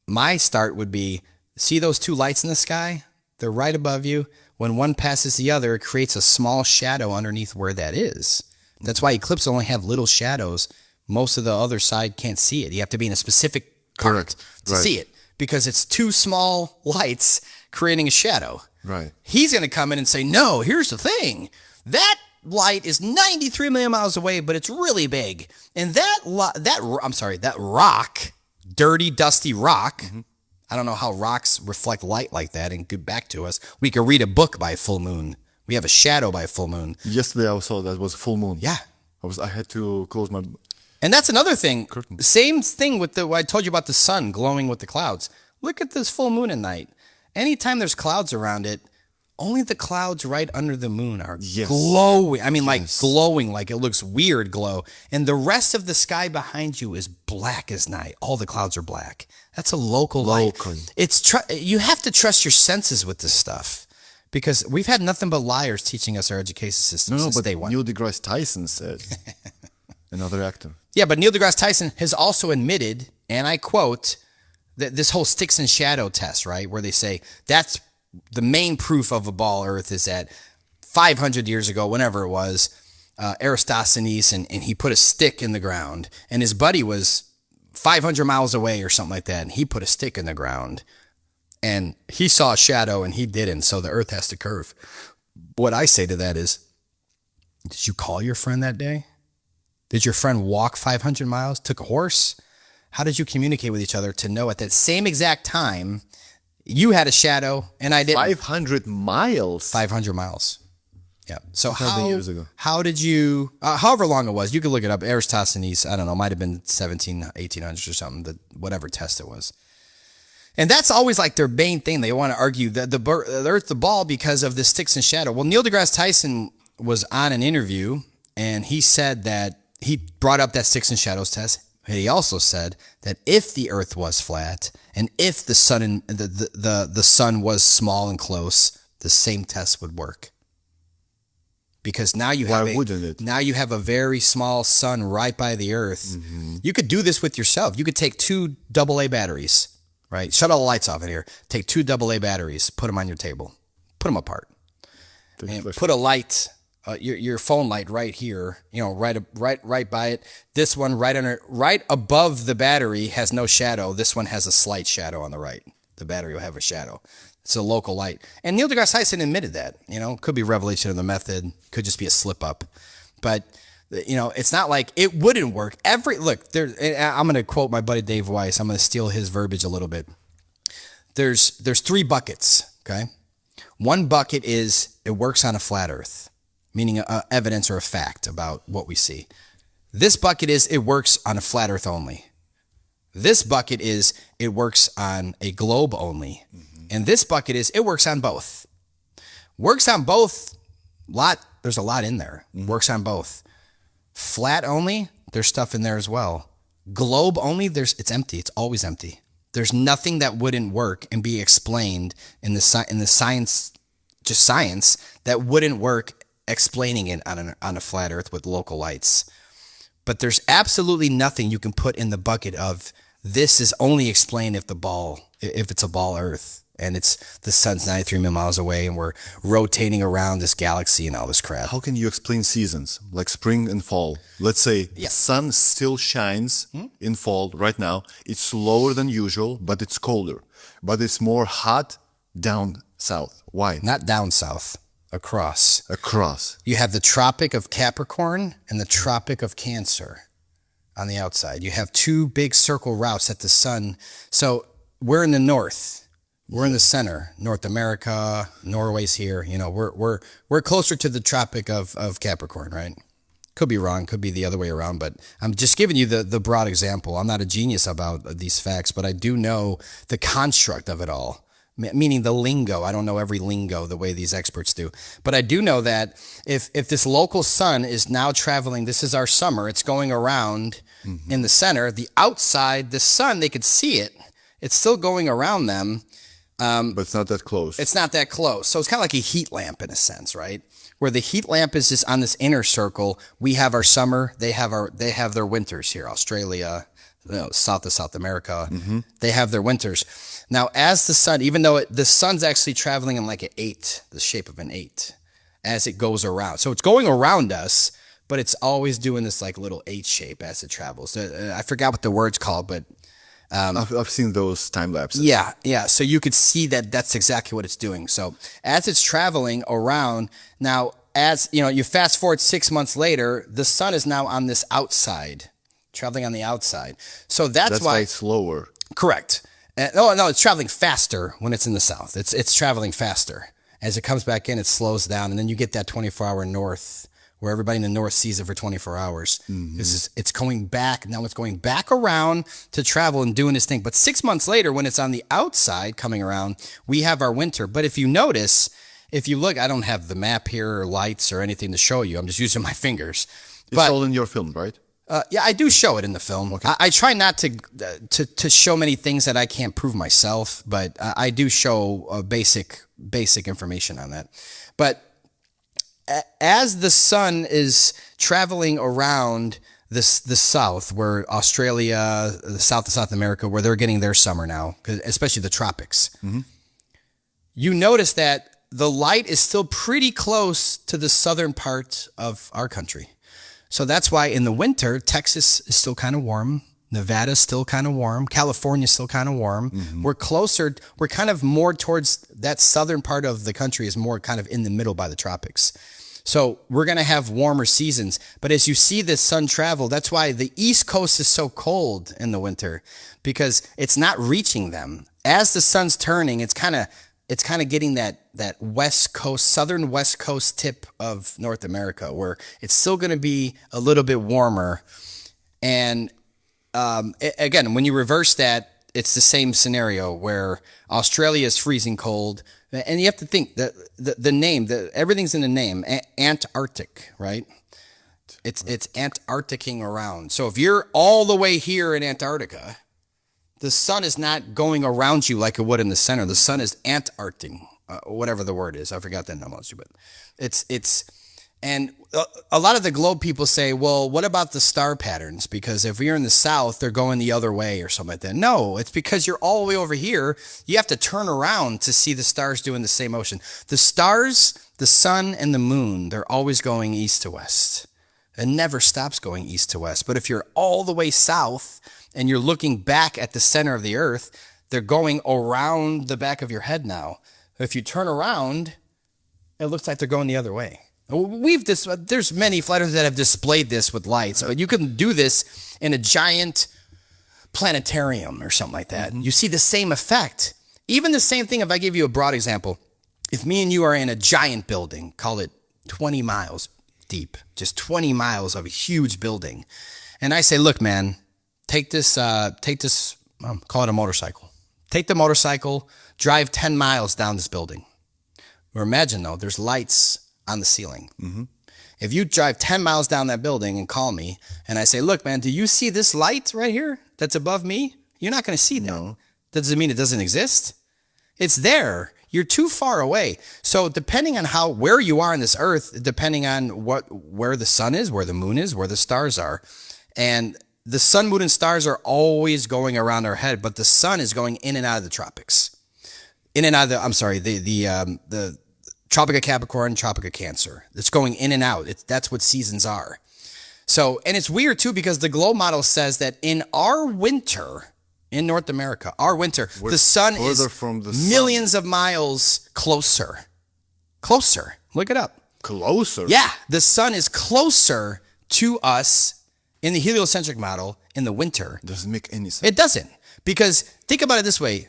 My start would be, see those two lights in the sky? They're right above you. When one passes the other, it creates a small shadow underneath where that is. That's why eclipses only have little shadows. Most of the other side can't see it. You have to be in a specific part to see it because it's two small lights creating a shadow. Right. He's going to come in and say, no, here's the thing. That light is 93 million miles away, but it's really big. And that rock, dirty, dusty rock, I don't know how rocks reflect light like that and get back to us. We could read a book by full moon. We have a shadow by full moon. Yesterday I saw that was full moon. Yeah. I had to close my... And that's another thing. Curtain. Same thing with I told you about the sun glowing with the clouds. Look at this full moon at night. Anytime there's clouds around it, only the clouds right under the moon are glowing. I mean, like glowing, like it looks weird glow. And the rest of the sky behind you is black as night. All the clouds are black. That's a local light. You have to trust your senses with this stuff because we've had nothing but liars teaching us our education system since day one. Neil deGrasse Tyson said, another actor. Yeah, but Neil deGrasse Tyson has also admitted, and I quote, that this whole sticks and shadow test, right, where they say that's the main proof of a ball Earth is that 500 years ago, whenever it was, Aristophanes, and he put a stick in the ground, and his buddy was 500 miles away or something like that, and he put a stick in the ground, and he saw a shadow, and he didn't, so the Earth has to curve. What I say to that is, did you call your friend that day? Did your friend walk 500 miles, took a horse? How did you communicate with each other to know at that same exact time you had a shadow and I didn't? 500 miles? 500 miles. Yeah. So years ago. How did you, however long it was, you could look it up. Aristophanes, I don't know, might have been 1800s or something, whatever test it was. And that's always like their main thing. They want to argue that the Earth's the ball because of the sticks and shadow. Well, Neil deGrasse Tyson was on an interview, and he said that he brought up that sticks and shadows test. He also said that if the Earth was flat and if the sun the sun was small and close, the same test would work. Because now you have now you have a very small sun right by the Earth. Mm-hmm. You could do this with yourself. You could take 2 AA batteries, right? Shut all the lights off in here. Take 2 AA batteries, put them on your table, put them apart, and put a light, your phone light right here. You know, right by it. This one right above the battery has no shadow. This one has a slight shadow on the right. The battery will have a shadow. It's a local light. And Neil deGrasse Tyson admitted that, you know, could be revelation of the method, could just be a slip up. But, you know, it's not like it wouldn't work. I'm going to quote my buddy Dave Weiss. I'm going to steal his verbiage a little bit. There's 3 buckets, okay? One bucket is it works on a flat earth, meaning evidence or a fact about what we see. This bucket is it works on a flat earth only. This bucket is it works on a globe only. Mm-hmm. And this bucket is it works on both. Works on both. There's a lot in there. Mm-hmm. Works on both. Flat only, there's stuff in there as well. Globe only, it's empty. It's always empty. There's nothing that wouldn't work and be explained in the science, just science, that wouldn't work explaining it on a flat earth with local lights. But there's absolutely nothing you can put in the bucket of this is only explained if it's a ball earth. And the sun's 93 million miles away, and we're rotating around this galaxy and all this crap. How can you explain seasons like spring and fall? Let's say the sun still shines in fall right now. It's slower than usual, but it's colder. But it's more hot down south. Why? Not down south, across. Across. You have the Tropic of Capricorn and the Tropic of Cancer on the outside. You have 2 big circle routes at the sun. So we're in the north. We're in the center, North America, Norway's here. You know, we're closer to the Tropic of Capricorn, right? Could be wrong, could be the other way around, but I'm just giving you the broad example. I'm not a genius about these facts, but I do know the construct of it all, meaning the lingo. I don't know every lingo the way these experts do, but I do know that if this local sun is now traveling, this is our summer, it's going around in the center, the outside, the sun, they could see it. It's still going around them. But it's not that close. It's not that close. So it's kind of like a heat lamp in a sense, right? Where the heat lamp is just on this inner circle. We have our summer. They have their winters here. Australia, south of South America, they have their winters. Now, as the sun, even though the sun's actually traveling in like an 8, the shape of an 8, as it goes around. So it's going around us, but it's always doing this like little 8 shape as it travels. I forgot what the word's called, but I've seen those time lapses. Yeah. So you could see that that's exactly what it's doing. So as it's traveling around, now as you know, you fast forward 6 months later, the sun is now on this outside, traveling on the outside. So that's why it's slower. Correct. No, it's traveling faster when it's in the south. It's traveling faster. As it comes back in, it slows down, and then you get that 24-hour north, where everybody in the north sees it for 24 hours. It's going back. Now it's going back around to travel and doing this thing. But 6 months later, when it's on the outside coming around, we have our winter. But if you notice, if you look, I don't have the map here or lights or anything to show you. I'm just using my fingers. It's all in your film, right? Yeah, I do show it in the film. Okay. I try not to show many things that I can't prove myself, but I do show basic information on that. But as the sun is traveling around the south, where Australia, the south of South America, where they're getting their summer now, especially the tropics, you notice that the light is still pretty close to the southern part of our country. So that's why in the winter, Texas is still kind of warm. Nevada's still kind of warm. California's still kind of warm. We're closer. We're kind of more towards that southern part of the country is more kind of in the middle by the tropics. So we're going to have warmer seasons. But as you see the sun travel, that's why the East Coast is so cold in the winter, because it's not reaching them. As the sun's turning, it's kind of getting that West Coast, southern West Coast tip of North America, where it's still going to be a little bit warmer. And again, when you reverse that, it's the same scenario where Australia is freezing cold, and you have to think that the name, everything's in the name, Antarctic, right? It's Antarcticing around. So if you're all the way here in Antarctica, the sun is not going around you like it would in the center. The sun is Antarcting, whatever the word is. I forgot that analogy, but and a lot of the globe people say, well, what about the star patterns? Because if you're in the south, they're going the other way or something like that. No, it's because you're all the way over here. You have to turn around to see the stars doing the same motion. The stars, the sun, and the moon, they're always going east to west. It never stops going east to west. But if you're all the way south and you're looking back at the center of the earth, they're going around the back of your head now. If you turn around, it looks like they're going the other way. There's many flight earthers that have displayed this with lights, but you can do this in a giant planetarium or something like that. You see the same effect. Even the same thing, if I give you a broad example, if me and you are in a giant building, call it 20 miles deep, just 20 miles of a huge building, and I say, look, man, take this, call it a motorcycle. Take the motorcycle, drive 10 miles down this building. Or imagine, though, there's lights on the ceiling. If you drive 10 miles down that building and call me, and I say, look, man, do you see this light right here that's above me? You're not going to see that. No. Does it mean it doesn't exist? It's there. You're too far away. So depending on where you are on this earth, depending on where the sun is, where the moon is, where the stars are, and the sun, moon, and stars are always going around our head, but the sun is going in and out of the tropics. In and out of the Tropic of Capricorn, Tropic of Cancer. It's going in and out. That's what seasons are. So, and it's weird too, because the globe model says that in our winter, in North America, the sun is from the millions of miles closer. Closer. Look it up. Closer? Yeah. The sun is closer to us in the heliocentric model in the winter. Doesn't make any sense. It doesn't. Because think about it this way.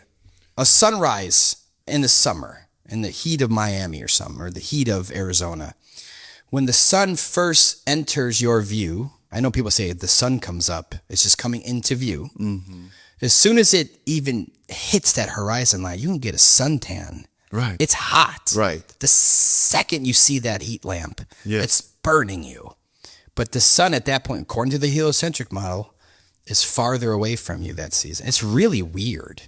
A sunrise in the summer, in the heat of Miami or something, or the heat of Arizona, when the sun first enters your view, I know people say the sun comes up, it's just coming into view. As soon as it even hits that horizon line, you can get a suntan. Right. It's hot. Right. The second you see that heat lamp, Yes. it's burning you. But the sun at that point, according to the heliocentric model, is farther away from you that season. It's really weird.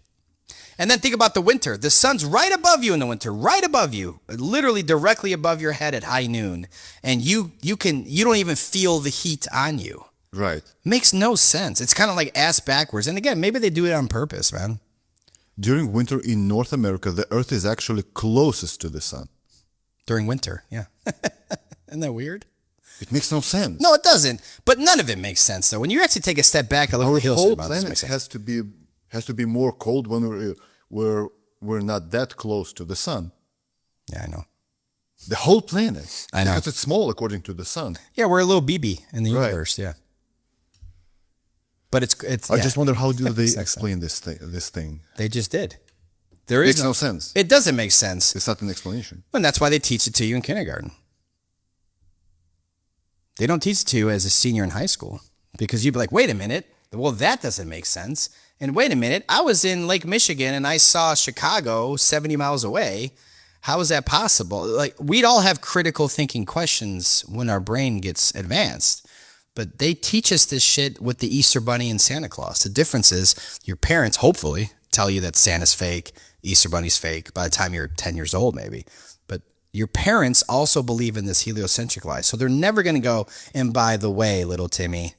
And then think about the winter. The sun's right above you in the winter, right above you, literally directly above your head at high noon. And you don't even feel the heat on you. Right. Makes no sense. It's kind of like ass backwards. And again, maybe they do it on purpose, man. During winter in North America, the Earth is actually closest to the sun. During winter, yeah. Isn't that weird? It makes no sense. No, it doesn't. But none of it makes sense, though. When you actually take a step back and look Our at the whole hills, planet has to be more cold when we're not that close to the sun. Yeah, I know. The whole planet. I know. Because it's small according to the sun. Yeah, we're a little BB in the Right. universe, yeah. But it's. I yeah. just wonder how do they Makes no explain this thing. They just did. There Makes is no sense. It doesn't make sense. It's not an explanation. And that's why they teach it to you in kindergarten. They don't teach it to you as a senior in high school, because you'd be like, wait a minute. Well, that doesn't make sense. And wait a minute. I was in Lake Michigan and I saw Chicago 70 miles away. How is that possible? Like, we'd all have critical thinking questions when our brain gets advanced. But they teach us this shit with the Easter Bunny and Santa Claus. The difference is your parents, hopefully, tell you that Santa's fake, Easter Bunny's fake by the time you're 10 years old, maybe. But your parents also believe in this heliocentric lie. So they're never going to go, and by the way, little Timmy,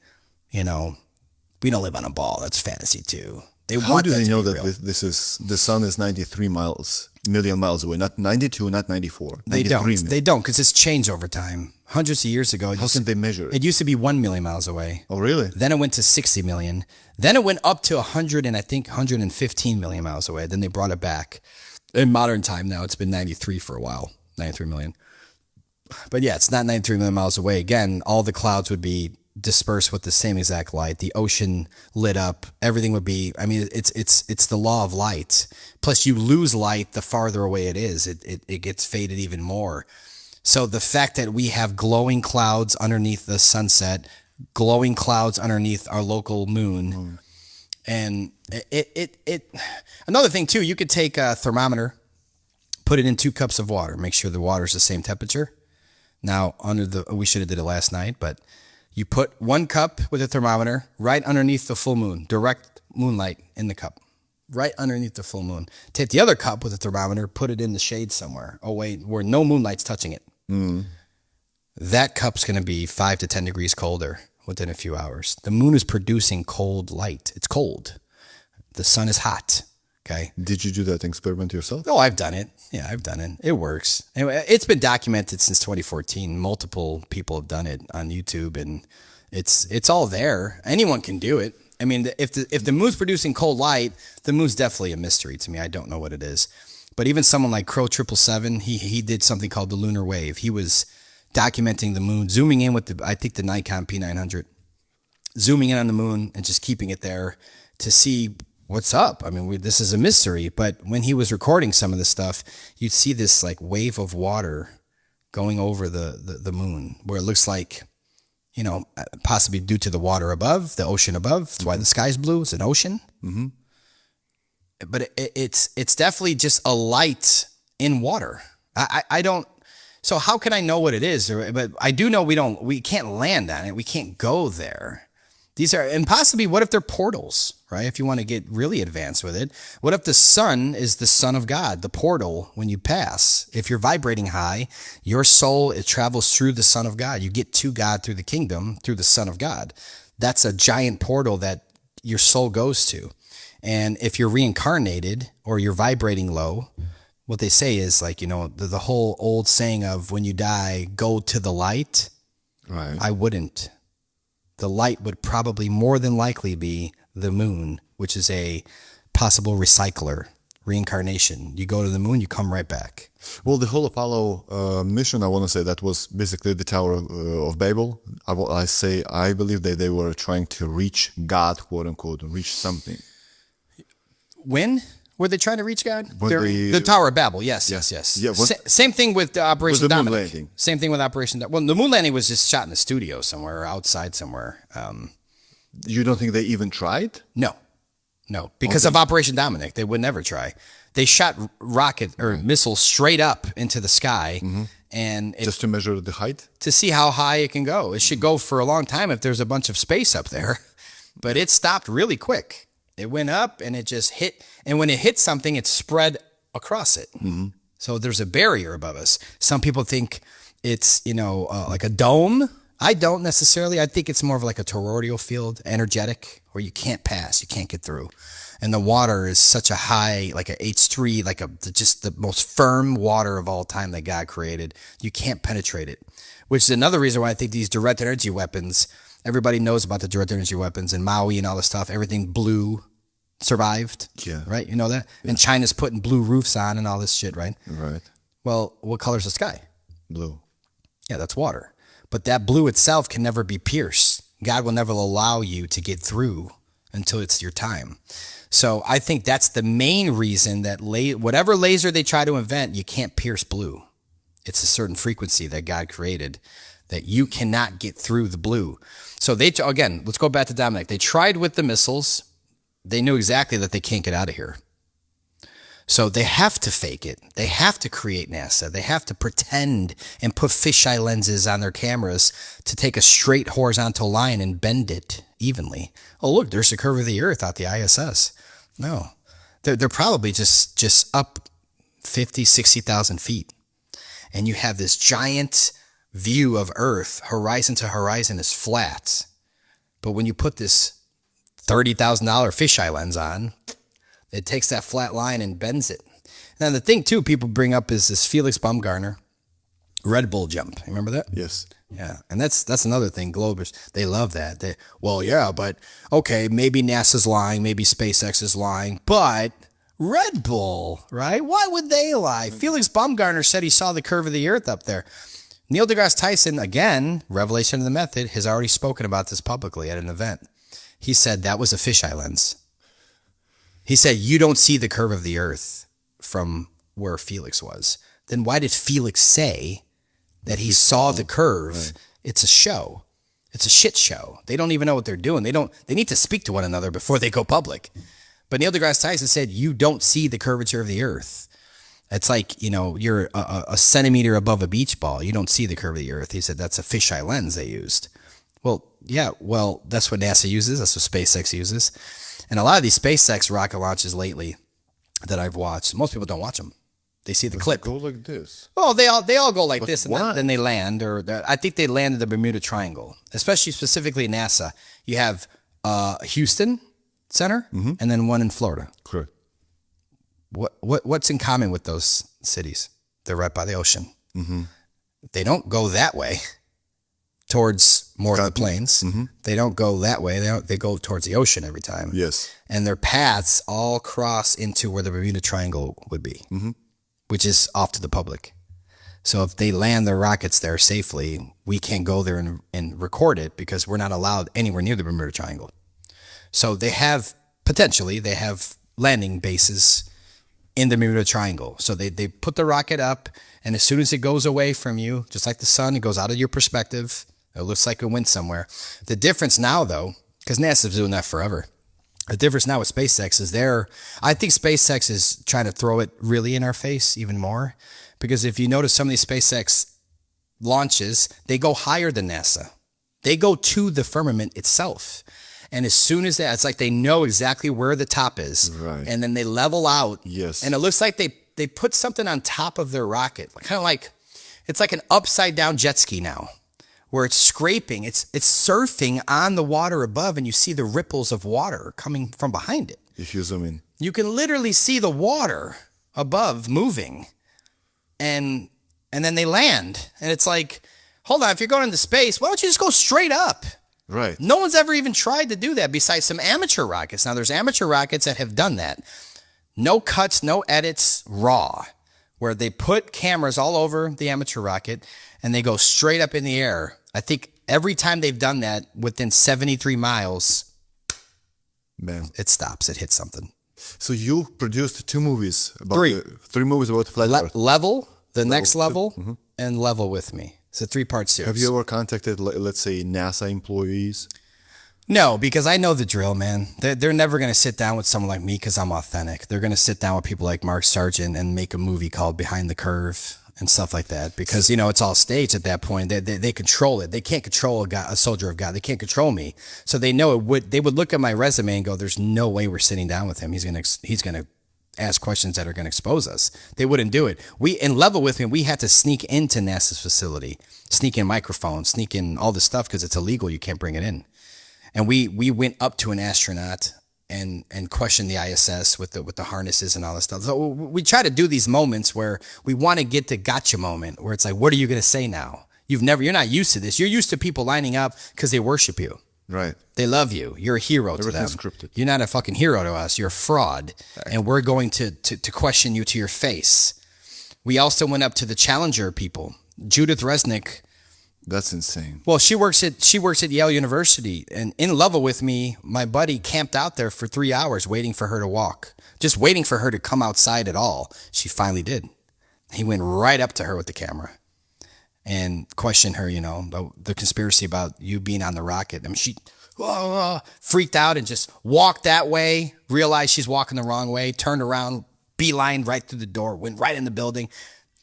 we don't live on a ball. That's fantasy too. How do they know that real. the sun is 93 million miles away? Not 92, not 94. They 93 don't. million. They don't, because it's changed over time. Hundreds of years ago. How can they measure it? It used to be 1 million miles away. Oh, really? Then it went to 60 million. Then it went up to 100 and I think 115 million miles away. Then they brought it back. In modern time now, it's been 93 for a while. 93 million. But yeah, it's not 93 million miles away. Again, all the clouds would be dispersed with the same exact light. The ocean lit up. Everything would be, I mean, it's the law of light. Plus you lose light the farther away it is. It gets faded even more. So the fact that we have glowing clouds underneath the sunset, glowing clouds underneath our local moon, And it another thing too, you could take a thermometer, put it in 2 cups of water, make sure the water's the same temperature. Now, we should have did it last night, but you put 1 cup with a thermometer right underneath the full moon, direct moonlight in the cup, right underneath the full moon. Take the other cup with a thermometer, put it in the shade somewhere, away where no moonlight's touching it. That cup's going to be 5 to 10 degrees colder within a few hours. The moon is producing cold light. It's cold. The sun is hot. Okay. Did you do that experiment yourself? Oh, I've done it. Yeah, I've done it. It works. Anyway, it's been documented since 2014. Multiple people have done it on YouTube, and it's all there. Anyone can do it. I mean, if the moon's producing cold light, the moon's definitely a mystery to me. I don't know what it is. But even someone like Crow 777, he did something called the lunar wave. He was documenting the moon, zooming in with the Nikon P900, zooming in on the moon and just keeping it there to see what's up. I mean, this is a mystery, but when he was recording some of this stuff, you'd see this like wave of water going over the moon, where it looks like, you know, possibly due to the water above, the ocean above. That's why the sky's blue. It's an ocean. Mm-hmm. But it's definitely just a light in water. I don't. So how can I know what it is? But I do know we can't land on it. We can't go there. These are, and possibly, what if they're portals, right? If you want to get really advanced with it, what if the sun is the Son of God, the portal when you pass? If you're vibrating high, your soul, it travels through the Son of God. You get to God through the kingdom, through the Son of God. That's a giant portal that your soul goes to. And if you're reincarnated or you're vibrating low, what they say is like, you know, the whole old saying of when you die, go to the light. Right. I wouldn't. The light would probably more than likely be the moon, which is a possible recycler, reincarnation. You go to the moon, you come right back. Well, the whole Apollo mission, I want to say that was basically the Tower of Babel. I believe that they were trying to reach God, quote unquote, reach something. When were they trying to reach God? When The Tower of Babel. Yes. Yeah, Same thing with Operation with the moon Dominic. landing. Same thing with Operation. Well, the moon landing was just shot in the studio somewhere or outside somewhere. You don't think they even tried? No, because of Operation Dominic, they would never try. They shot rocket or missiles straight up into the sky, and Just to measure the height? to see how high it can go. It should go for a long time if there's a bunch of space up there, but it stopped really quick. It went up and it just hit, and when it hit something, it spread across it. So there's a barrier above us. Some people think it's, like a dome. I don't necessarily. I think it's more of like a toroidal field, energetic, where you can't pass, you can't get through. And the water is such a high, like a H3, just the most firm water of all time that God created. You can't penetrate it, which is another reason why I think these direct energy weapons, everybody knows about the direct energy weapons and Maui and all this stuff. Everything blue survived. Yeah. Right? You know that? Yeah. And China's putting blue roofs on and all this shit, right? Right. Well, what color's the sky? Blue. Yeah, that's water. But that blue itself can never be pierced. God will never allow you to get through until it's your time. So I think that's the main reason that whatever laser they try to invent, you can't pierce blue. It's a certain frequency that God created that you cannot get through the blue. So again, let's go back to Dominic. They tried with the missiles. They knew exactly that they can't get out of here. So they have to fake it. They have to create NASA. They have to pretend and put fisheye lenses on their cameras to take a straight horizontal line and bend it evenly. Oh, look, there's the curve of the Earth out the ISS. No, they're probably just up 50, 60,000 feet. And you have this giant view of Earth, horizon to horizon is flat. But when you put this $30,000 fisheye lens on, it takes that flat line and bends it. Now, the thing, too, people bring up is this Felix Baumgartner Red Bull jump. You remember that? Yes. Yeah. And that's another thing. Globers, they love that. But okay, maybe NASA's lying, maybe SpaceX is lying, but Red Bull, right? Why would they lie? Felix Baumgartner said he saw the curve of the Earth up there. Neil deGrasse Tyson, again, Revelation of the Method, has already spoken about this publicly at an event. He said that was a fisheye lens. He said, you don't see the curve of the Earth from where Felix was. Then why did Felix say that he saw the curve? Right. It's a show. It's a shit show. They don't even know what they're doing. They need to speak to one another before they go public. But Neil deGrasse Tyson said, you don't see the curvature of the earth. It's like, you're a centimeter above a beach ball. You don't see the curve of the earth. He said that's a fisheye lens they used. Well, yeah, that's what NASA uses. That's what SpaceX uses. And a lot of these SpaceX rocket launches lately that I've watched, most people don't watch them. They see the clip. Go like this. Well, they all go like this, and why? then they land, I think they land in the Bermuda Triangle, especially specifically NASA. You have Houston Center, and then one in Florida. Correct. What's in common with those cities? They're right by the ocean. They don't go that way towards more of the plains. They don't go that way. They go towards the ocean every time. Yes. And their paths all cross into where the Bermuda Triangle would be, which is off to the public. So if they land their rockets there safely, we can't go there and record it because we're not allowed anywhere near the Bermuda Triangle. So they have landing bases in the Bermuda Triangle. So they put the rocket up, and as soon as it goes away from you, just like the sun, it goes out of your perspective. It looks like it went somewhere. The difference now, though, because NASA's doing that forever, the difference now with SpaceX is I think SpaceX is trying to throw it really in our face even more, because if you notice some of these SpaceX launches, they go higher than NASA. They go to the firmament itself. And as soon as that, it's like they know exactly where the top is. Right. And then they level out. Yes. And it looks like they put something on top of their rocket. Kind of like, it's like an upside down jet ski now, where it's scraping, it's surfing on the water above, and you see the ripples of water coming from behind it. If you zoom in. You can literally see the water above moving. And then they land. And it's like, hold on, if you're going into space, why don't you just go straight up? Right. No one's ever even tried to do that besides some amateur rockets. Now, there's amateur rockets that have done that. No cuts, no edits, raw, where they put cameras all over the amateur rocket and they go straight up in the air. I think every time they've done that, within 73 miles, Man. it stops. It hits something. So you produced three movies about flat Earth. Level, the next level, and Level with Me. It's a 3-part series. Have you ever contacted, let's say, NASA employees? No, because I know the drill, man. They're never going to sit down with someone like me because I'm authentic. They're going to sit down with people like Mark Sargent and make a movie called Behind the Curve and stuff like that, because, it's all staged at that point. They control it. They can't control a soldier of God. They can't control me. So they know they would look at my resume and go, there's no way we're sitting down with him. He's going to ask questions that are going to expose us. They wouldn't do it. In Level with Me, we had to sneak into NASA's facility, sneak in microphones, sneak in all this stuff because it's illegal. You can't bring it in. And we went up to an astronaut and questioned the ISS with the harnesses and all this stuff. So we try to do these moments where we want to get the gotcha moment, where it's like, what are you going to say now? You're not used to this. You're used to people lining up because they worship you. Right. They love you. You're a hero to them. Everything's scripted. You're not a fucking hero to us. You're a fraud. And we're going to question you to your face. We also went up to the Challenger people. Judith Resnick. That's insane. Well, she works at Yale University. And in Level with Me, my buddy camped out there for 3 hours waiting for her to walk. Just waiting for her to come outside at all. She finally did. He went right up to her with the camera and questioned her, the conspiracy about you being on the rocket. I mean, she freaked out and just walked that way, realized she's walking the wrong way, turned around, beeline right through the door, went right in the building.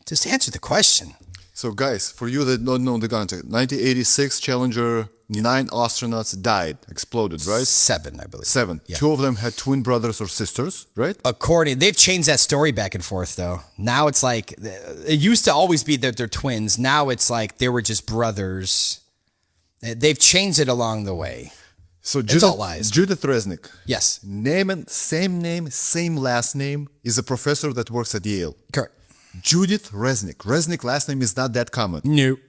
Just answer the question. So, guys, for you that don't know the context, 1986 Challenger, 9 astronauts died, exploded, right? 7, I believe. 7. Yeah. 2 of them had twin brothers or sisters, right? They've changed that story back and forth, though. Now it's like, it used to always be that they're twins. Now it's like they were just brothers. They've changed it along the way. So It's all lies. Judith Resnick, Yes. name, same last name, is a professor that works at Yale. Correct. Judith Resnick. Resnick last name is not that common. Nope.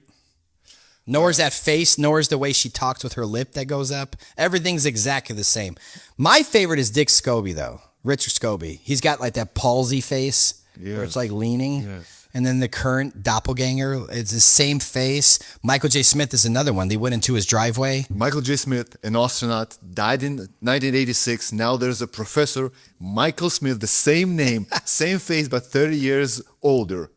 Nor is that face, nor is the way she talks with her lip that goes up. Everything's exactly the same. My favorite is Dick Scobie, though. Richard Scobie. He's got like that palsy face where it's like leaning. Yes. And then the current doppelganger, it's the same face. Michael J. Smith is another one. They went into his driveway. Michael J. Smith, an astronaut, died in 1986. Now there's a professor, Michael Smith, the same name, same face, but 30 years older.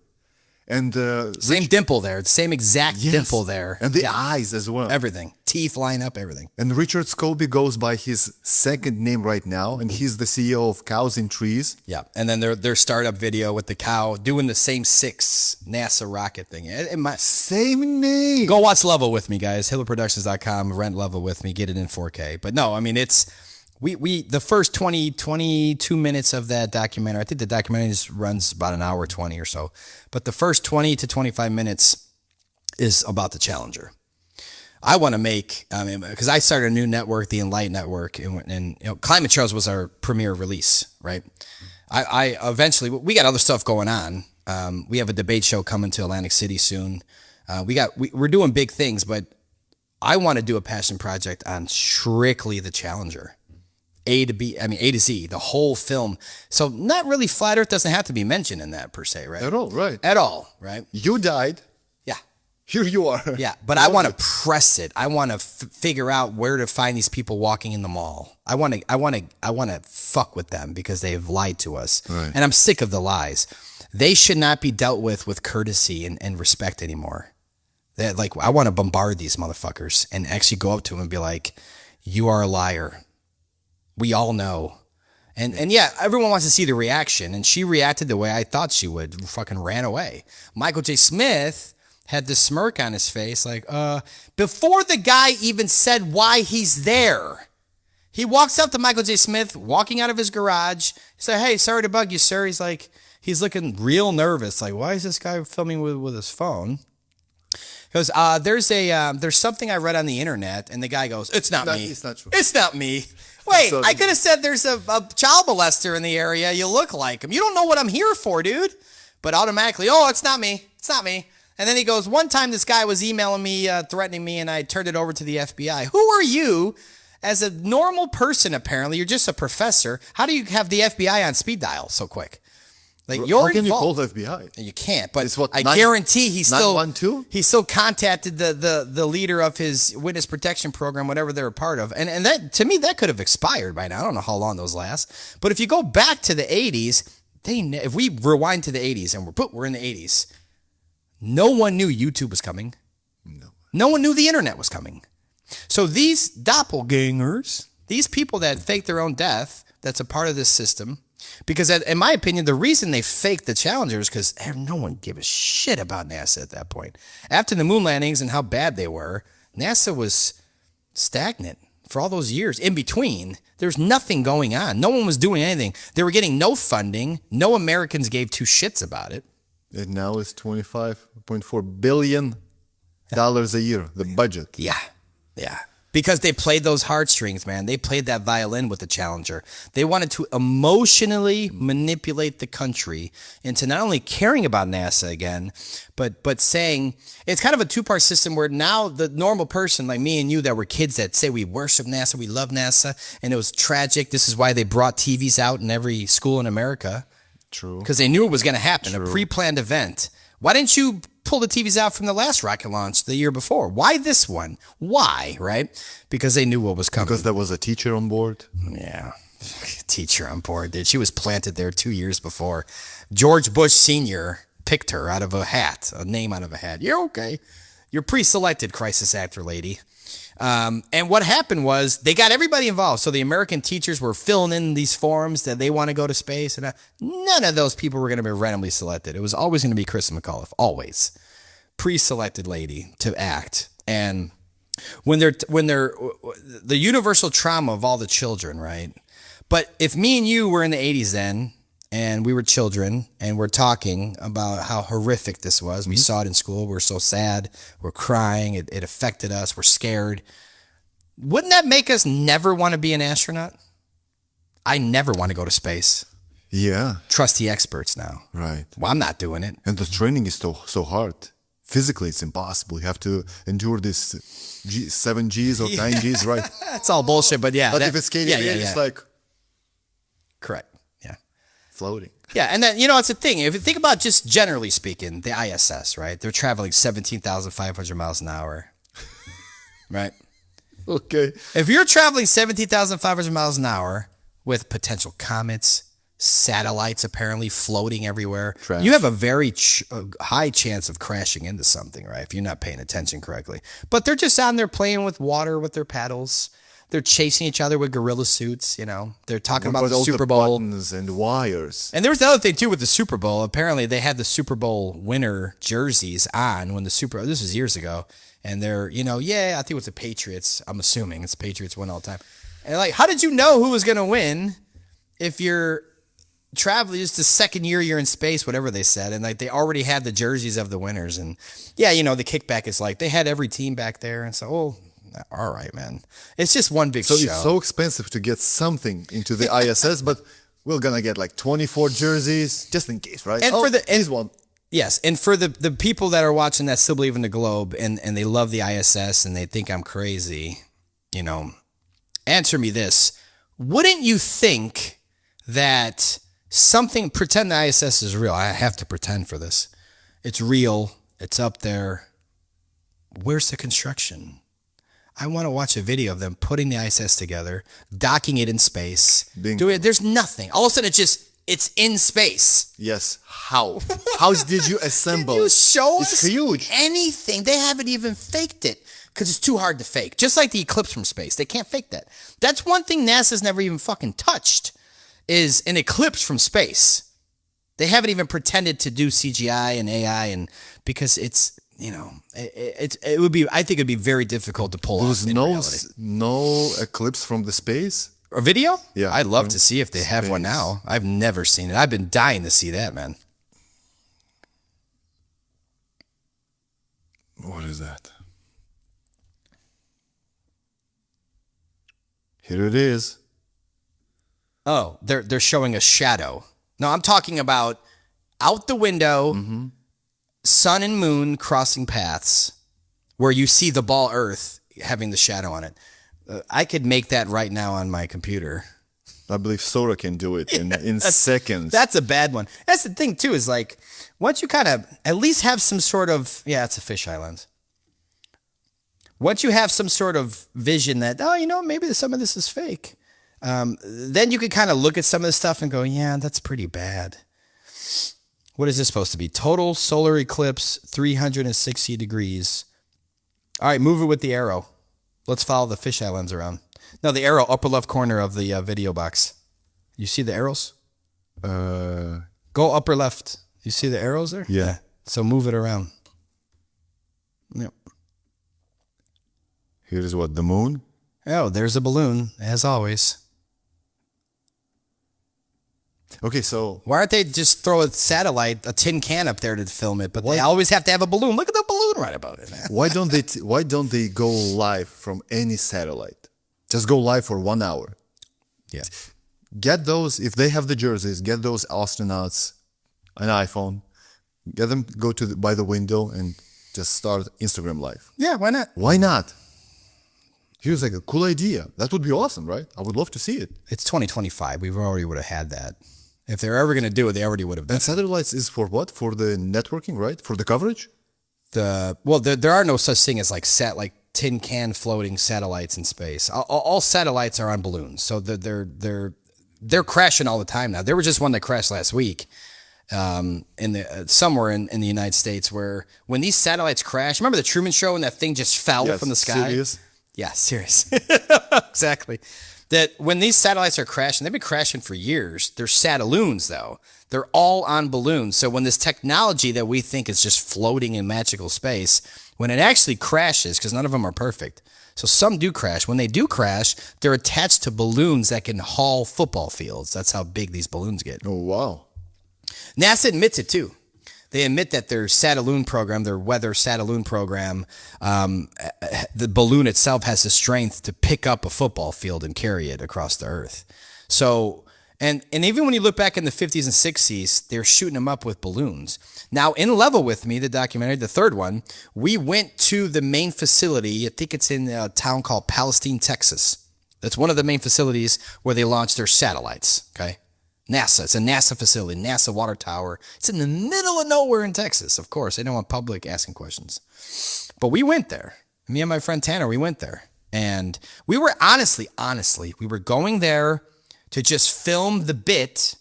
And Same dimple there. The same exact dimple there. And the eyes as well. Everything. teeth line up, everything. And Richard Scobie goes by his second name right now, and he's the CEO of Cows in Trees. Yeah, and then their startup video with the cow doing the same 6 NASA rocket thing. Same name. Go watch Level with me, guys. HibbelerProductions.com. Rent Level with me. Get it in 4K. But no, I mean, it's the first 22 minutes of that documentary. I think the documentary just runs about an hour 20 or so. But the first 20 to 25 minutes is about the Challenger. I want to make, because I started a new network, the Enlight Network, and Climate Charles was our premier release, right? I eventually, we got other stuff going on. We have a debate show coming to Atlantic City soon. We're doing big things, but I want to do a passion project on strictly the Challenger. A to Z, the whole film. So not really Flat Earth doesn't have to be mentioned in that per se, right? At all, right. At all, right? You died. Yeah. Here you are. Yeah, but I want to press it. I want to figure out where to find these people walking in the mall. I want to fuck with them because they have lied to us. Right. And I'm sick of the lies. They should not be dealt with courtesy and respect anymore. I want to bombard these motherfuckers and actually go up to them and be like, you are a liar. We all know. And yeah, everyone wants to see the reaction. And she reacted the way I thought she would. Fucking ran away. Michael J. Smith had this smirk on his face like, before the guy even said why he's there. He walks up to Michael J. Smith, walking out of his garage. He said, hey, sorry to bug you, sir. He's looking real nervous. Like, why is this guy filming with his phone? He goes, there's something I read on the internet. And the guy goes, it's not me. It's not true. It's not me. Wait, So- I could have said there's a child molester in the area. You look like him. You don't know what I'm here for, dude. But automatically, it's not me. It's not me. And then he goes, one time this guy was emailing me, threatening me, and I turned it over to the FBI. Who are you? As a normal person, apparently, you're just a professor. How do you have the FBI on speed dial so quick? Like, you're How can you involved. call the FBI? You can't, but It's what, I nine- guarantee he still 912? he still contacted the leader of his witness protection program, whatever they're a part of, and that, to me, that could have expired by now. I don't know how long those last, but if you go back to the 80s, if we rewind to the 80s and we're in the 80s, no one knew YouTube was coming. No one knew the internet was coming. So these doppelgangers, these people that fake their own death, that's a part of this system. Because in my opinion, the reason they faked the Challenger is because no one gave a shit about NASA at that point. After the moon landings and how bad they were, NASA was stagnant for all those years. In between, there's nothing going on. No one was doing anything. They were getting no funding. No Americans gave two shits about it. And now it's $25.4 billion a year, the budget. Yeah. Because they played those heartstrings, man. They played that violin with the Challenger. They wanted to emotionally manipulate the country into not only caring about NASA again, but saying it's kind of a two-part system where now the normal person like me and you that were kids that say we worship NASA, we love NASA, and it was tragic. This is why they brought TVs out in every school in America. True. Because they knew it was going to happen, a pre-planned event. Why didn't you pull the TVs out from the last rocket launch the year before? Why this one? Why, right? Because they knew what was coming. Because there was a teacher on board. Yeah. Teacher on board, dude. She was planted there 2 years before. George Bush Sr. picked her out of a hat, a name out of a hat. You're okay. You're pre-selected, crisis actor lady. And what happened was they got everybody involved. So the American teachers were filling in these forms that they want to go to space. And none of those people were going to be randomly selected. It was always going to be Kristen McAuliffe. Always. Pre-selected lady to act. And when they're the universal trauma of all the children, right? But if me and you were in the 80s then, and we were children, and we're talking about how horrific this was. We saw it in school. We're so sad. We're crying. It affected us. We're scared. Wouldn't that make us never want to be an astronaut? I never want to go to space. Yeah. Trust the experts now. Right. Well, I'm not doing it. And the training is so hard. Physically, it's impossible. You have to endure this 7 Gs or 9 Gs, right? That's all bullshit, but yeah. But if it's skating, it's like correct. Yeah. floating. Yeah, and then, it's a thing. If you think about just generally speaking, the ISS, right? They're traveling 17,500 miles an hour, right? Okay. If you're traveling 17,500 miles an hour with potential comets, satellites apparently floating everywhere. Trash. You have a very high chance of crashing into something, right? If you're not paying attention correctly. But they're just on there playing with water with their paddles. They're chasing each other with gorilla suits, you know. They're talking about the all Super the Bowl. buttons and wires. And there was the other thing too with the Super Bowl. Apparently, they had the Super Bowl winner jerseys on when the this was years ago, and they're I think it was the Patriots. I'm assuming it's the Patriots win all the time. And like, how did you know who was gonna win if you're traveling? It's the second year you're in space, whatever they said, and like they already had the jerseys of the winners. And the kickback is like they had every team back there, and so all right, man. It's just one big show. So it's so expensive to get something into the ISS, but we're gonna get like 24 jerseys just in case, right? And this one. Yes, and for the people that are watching that still believe in the globe and they love the ISS and they think I'm crazy, answer me this. Wouldn't you think that pretend the ISS is real? I have to pretend for this. It's real. It's up there. Where's the construction? I want to watch a video of them putting the ISS together, docking it in space. There's nothing. All of a sudden, it's in space. Yes. How did you assemble? Can you show it's us huge. anything? They haven't even faked it because it's too hard to fake. Just like the eclipse from space. They can't fake that. That's one thing NASA's never even fucking touched is an eclipse from space. They haven't even pretended to do CGI and AI and because it's it would be. I think it'd be very difficult to pull off. There's no eclipse from the space. A video? Yeah, I'd love to see if they have one now. I've never seen it. I've been dying to see that, man. What is that? Here it is. Oh, they're showing a shadow. No, I'm talking about out the window. Mm-hmm. Sun and moon crossing paths where you see the ball Earth having the shadow on it. I could make that right now on my computer. I believe Sora can do it in seconds. That's a bad one. That's the thing too is like once you kind of at least have some sort of it's a fisheye lens. Once you have some sort of vision that maybe some of this is fake, then you could kind of look at some of the stuff and go, yeah, that's pretty bad. What is this supposed to be? Total solar eclipse, 360 degrees. All right, move it with the arrow. Let's follow the fisheye lens around. No, the arrow, upper left corner of the video box. You see the arrows? Go upper left. You see the arrows there? Yeah. So move it around. Yep. Here's what, the moon? Oh, there's a balloon, as always. Okay, so why aren't they just throw a tin can up there to film it? But they always have to have a balloon. Look at the balloon right about it, man. Why don't they go live from any satellite? Just go live for 1 hour. Yeah. Get those, if they have the jerseys, get those astronauts an iPhone. Get them go by the window and just start Instagram live. Yeah, why not? Why not? Here's like a cool idea. That would be awesome, right? I would love to see it. It's 2025. We already would have had that. If they're ever going to do it, they already would have done it. And satellites is for what? For the networking, right? For the coverage? There are no such thing as like tin can floating satellites in space. All satellites are on balloons, so they're crashing all the time now. There was just one that crashed last week, somewhere in the United States, where when these satellites crash, remember the Truman Show when that thing just fell from the sky? Serious? Yeah, serious. Exactly. That when these satellites are crashing, they've been crashing for years. They're satelloons, though. They're all on balloons. So when this technology that we think is just floating in magical space, when it actually crashes, because none of them are perfect, so some do crash. When they do crash, they're attached to balloons that can haul football fields. That's how big these balloons get. Oh, wow. NASA admits it, too. They admit that their Satelloon program, their weather Satelloon program, the balloon itself has the strength to pick up a football field and carry it across the Earth. So, and even when you look back in the 50s and 60s, they're shooting them up with balloons. Now, in Level With Me, the documentary, the third one, we went to the main facility. I think it's in a town called Palestine, Texas. That's one of the main facilities where they launch their satellites, okay? NASA. It's a NASA facility, NASA water tower. It's in the middle of nowhere in Texas, of course. They don't want public asking questions. But we went there. Me and my friend Tanner, we went there. And we were honestly, we were going there to just film the bit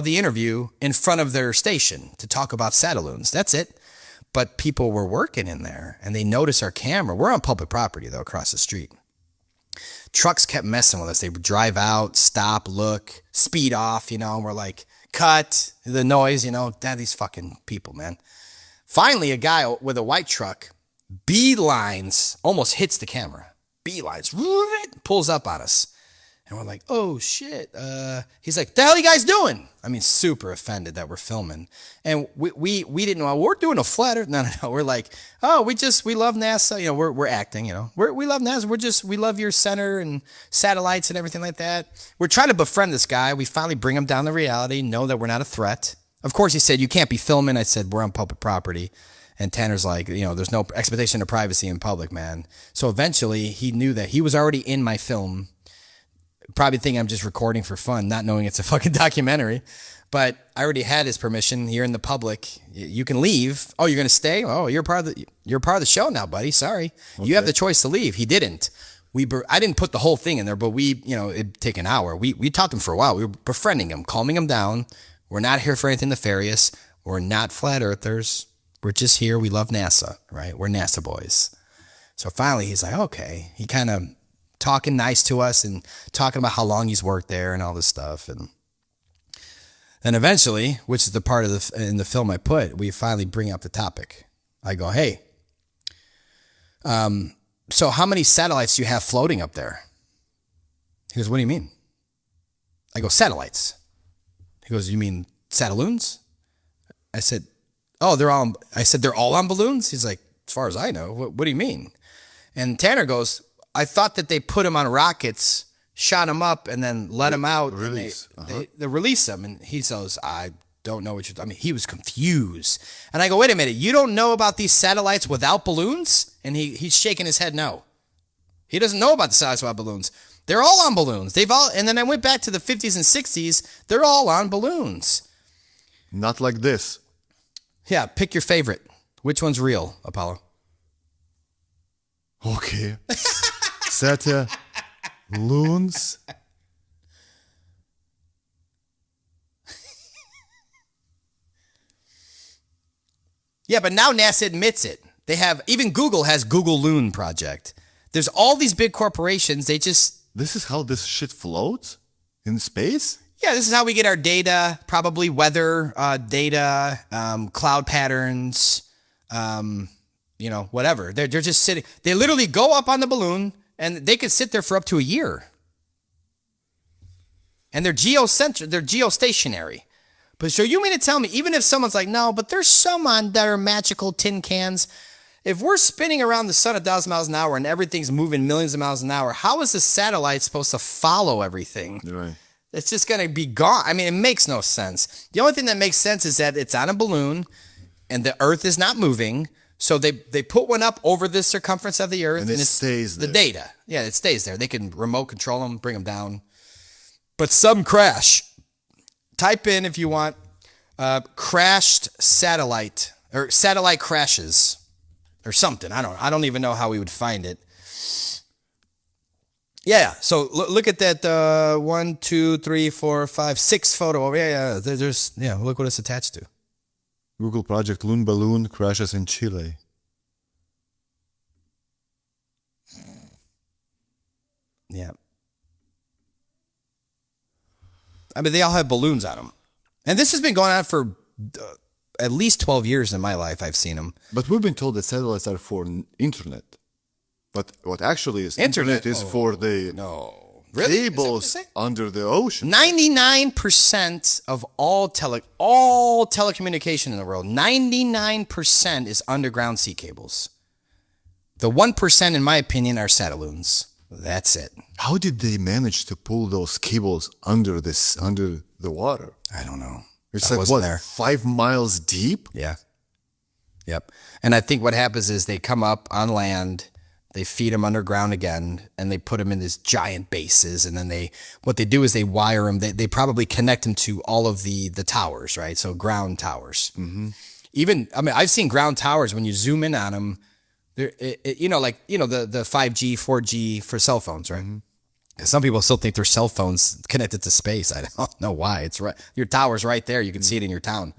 the interview in front of their station to talk about Satelloons. That's it. But people were working in there and they noticed our camera. We're on public property though, across the street. Trucks kept messing with us. They would drive out, stop, look, speed off, and we're like, cut, the noise, these fucking people, man. Finally, a guy with a white truck beelines, almost hits the camera. Beelines, pulls up on us. And we're like, oh shit. He's like, the hell are you guys doing? I mean, super offended that we're filming. And we didn't know, we're doing a flat earth. No. We're like, oh, we love NASA. We're acting, we love NASA. We love your center and satellites and everything like that. We're trying to befriend this guy. We finally bring him down to reality, know that we're not a threat. Of course, he said, you can't be filming. I said, we're on public property. And Tanner's like, there's no expectation of privacy in public, man. So eventually he knew that he was already in my film. Probably think I'm just recording for fun, not knowing it's a fucking documentary. But I already had his permission. You're in the public. You can leave. Oh, you're going to stay? Oh, you're part of the show now, buddy. Sorry. Okay. You have the choice to leave. He didn't. I didn't put the whole thing in there, but it'd take an hour. We talked to him for a while. We were befriending him, calming him down. We're not here for anything nefarious. We're not flat earthers. We're just here. We love NASA, right? We're NASA boys. So finally he's like, okay. He kind of talking nice to us and talking about how long he's worked there and all this stuff. And then eventually, which is the part in the film I put, we finally bring up the topic. I go, hey, so how many satellites do you have floating up there? He goes, what do you mean? I go, satellites. He goes, you mean Satelloons? I said, oh, they're all on balloons? He's like, as far as I know, what do you mean? And Tanner goes, I thought that they put them on rockets, shot them up, and then let them out. Release. They release them. And he says, I don't know what you're talking about. He was confused. And I go, wait a minute, you don't know about these satellites without balloons? And he's shaking his head no. He doesn't know about the satellites without balloons. They're all on balloons. And then I went back to the 50s and 60s. They're all on balloons. Not like this. Yeah, pick your favorite. Which one's real, Apollo? Okay. Satelloons. Yeah, but now NASA admits it. Even Google has Google Loon Project. There's all these big corporations. This is how this shit floats in space? Yeah, this is how we get our data, probably weather data, cloud patterns, whatever. They're just sitting. They literally go up on the balloon and they could sit there for up to a year. And they're geostationary. But so you mean to tell me, even if someone's like, no, but there's some that are magical tin cans. If we're spinning around the sun 1,000 miles an hour and everything's moving millions of miles an hour, how is the satellite supposed to follow everything? Right. It's just going to be gone. I mean, it makes no sense. The only thing that makes sense is that it's on a balloon and the Earth is not moving. So they put one up over the circumference of the Earth. And it stays there. The data. Yeah, it stays there. They can remote control them, bring them down. But some crash. Type in, if you want, crashed satellite or satellite crashes or something. I don't even know how we would find it. Yeah. So look at that 1, 2, 3, 4, 5, 6 photo over. Yeah. Look what it's attached to. Google Project Loon Balloon crashes in Chile. Yeah. I mean, they all have balloons on them. And this has been going on for at least 12 years in my life. I've seen them. But we've been told that satellites are for internet. But what actually is internet is for the cables under the ocean. 99% of all telecommunication in the world, 99% is underground sea cables. The 1%, in my opinion, are Satelloons. That's it. How did they manage to pull those cables under the water? I don't know. It's like what, 5 miles deep? Yeah. Yep. And I think what happens is they come up on land, they feed them underground again, and they put them in these giant bases. And then what they do is they wire them. They probably connect them to all of the towers, right? So ground towers. Mm-hmm. I've seen ground towers when you zoom in on them. The 5G, 4G for cell phones, right? Mm-hmm. Some people still think their cell phones connected to space. I don't know why. It's right. Your tower's right there. You can see it in your town.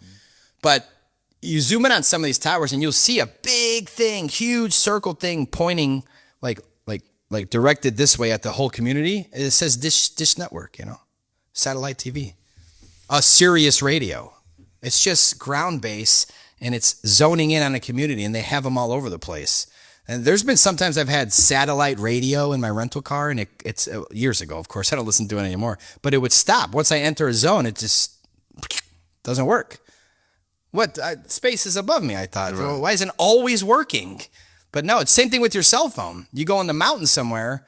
But you zoom in on some of these towers and you'll see a big thing, huge circle thing pointing like directed this way at the whole community. It says Dish Network, satellite TV, a Sirius radio. It's just ground base and it's zoning in on a community and they have them all over the place. And there's been sometimes I've had satellite radio in my rental car and it's years ago, of course, I don't listen to it anymore, but it would stop. Once I enter a zone, it just doesn't work. Space is above me, I thought. Right. Well, why isn't it always working? But no, it's same thing with your cell phone. You go in the mountain somewhere,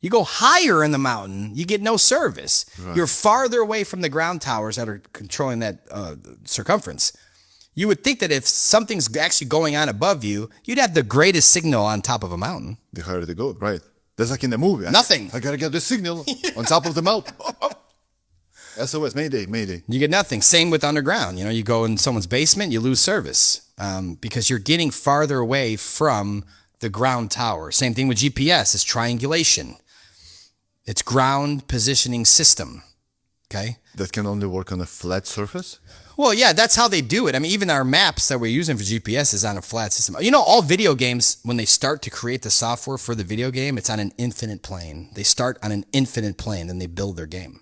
you go higher in the mountain, you get no service. Right. You're farther away from the ground towers that are controlling that circumference. You would think that if something's actually going on above you, you'd have the greatest signal on top of a mountain. The higher they go, right? That's like in the movie. Nothing. I gotta get the signal on top of the mountain. SOS, Mayday. You get nothing. Same with underground. You go in someone's basement, you lose service because you're getting farther away from the ground tower. Same thing with GPS. It's triangulation. It's ground positioning system. Okay. That can only work on a flat surface? Well, yeah, that's how they do it. I mean, even our maps that we're using for GPS is on a flat system. All video games, when they start to create the software for the video game, it's on an infinite plane. They start on an infinite plane, then they build their game.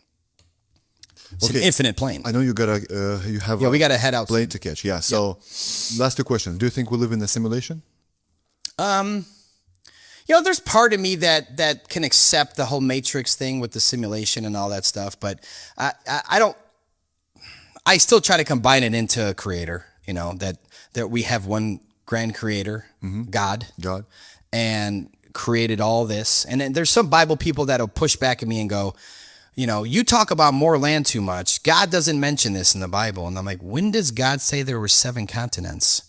It's an infinite plane. I know you have we gotta head out plane to catch. Yeah. So, last two questions. Do you think we live in a simulation? There's part of me that can accept the whole Matrix thing with the simulation and all that stuff, but I don't. I still try to combine it into a creator. That we have one grand creator, God, and created all this. And then there's some Bible people that'll push back at me and go, you talk about more land too much. God doesn't mention this in the Bible. And I'm like, when does God say there were 7 continents?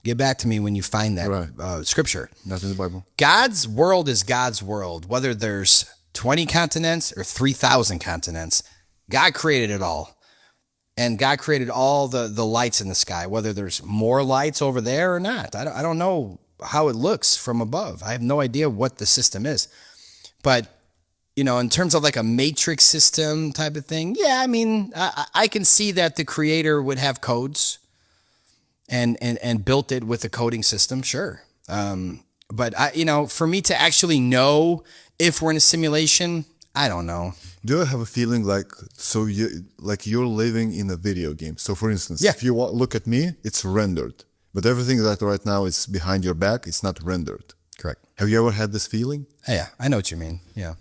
Get back to me when you find that scripture. Not in the Bible. God's world is God's world. Whether there's 20 continents or 3,000 continents, God created it all. And God created all the lights in the sky, whether there's more lights over there or not. I don't know how it looks from above. I have no idea what the system is. But in terms of like a matrix system type of thing, yeah, I mean, I can see that the creator would have codes and built it with a coding system, sure. But for me to actually know if we're in a simulation, I don't know. Do you have a feeling you're living in a video game? So for instance, if you look at me, it's rendered. But everything that right now is behind your back, it's not rendered. Correct. Have you ever had this feeling? Yeah, I know what you mean. Yeah.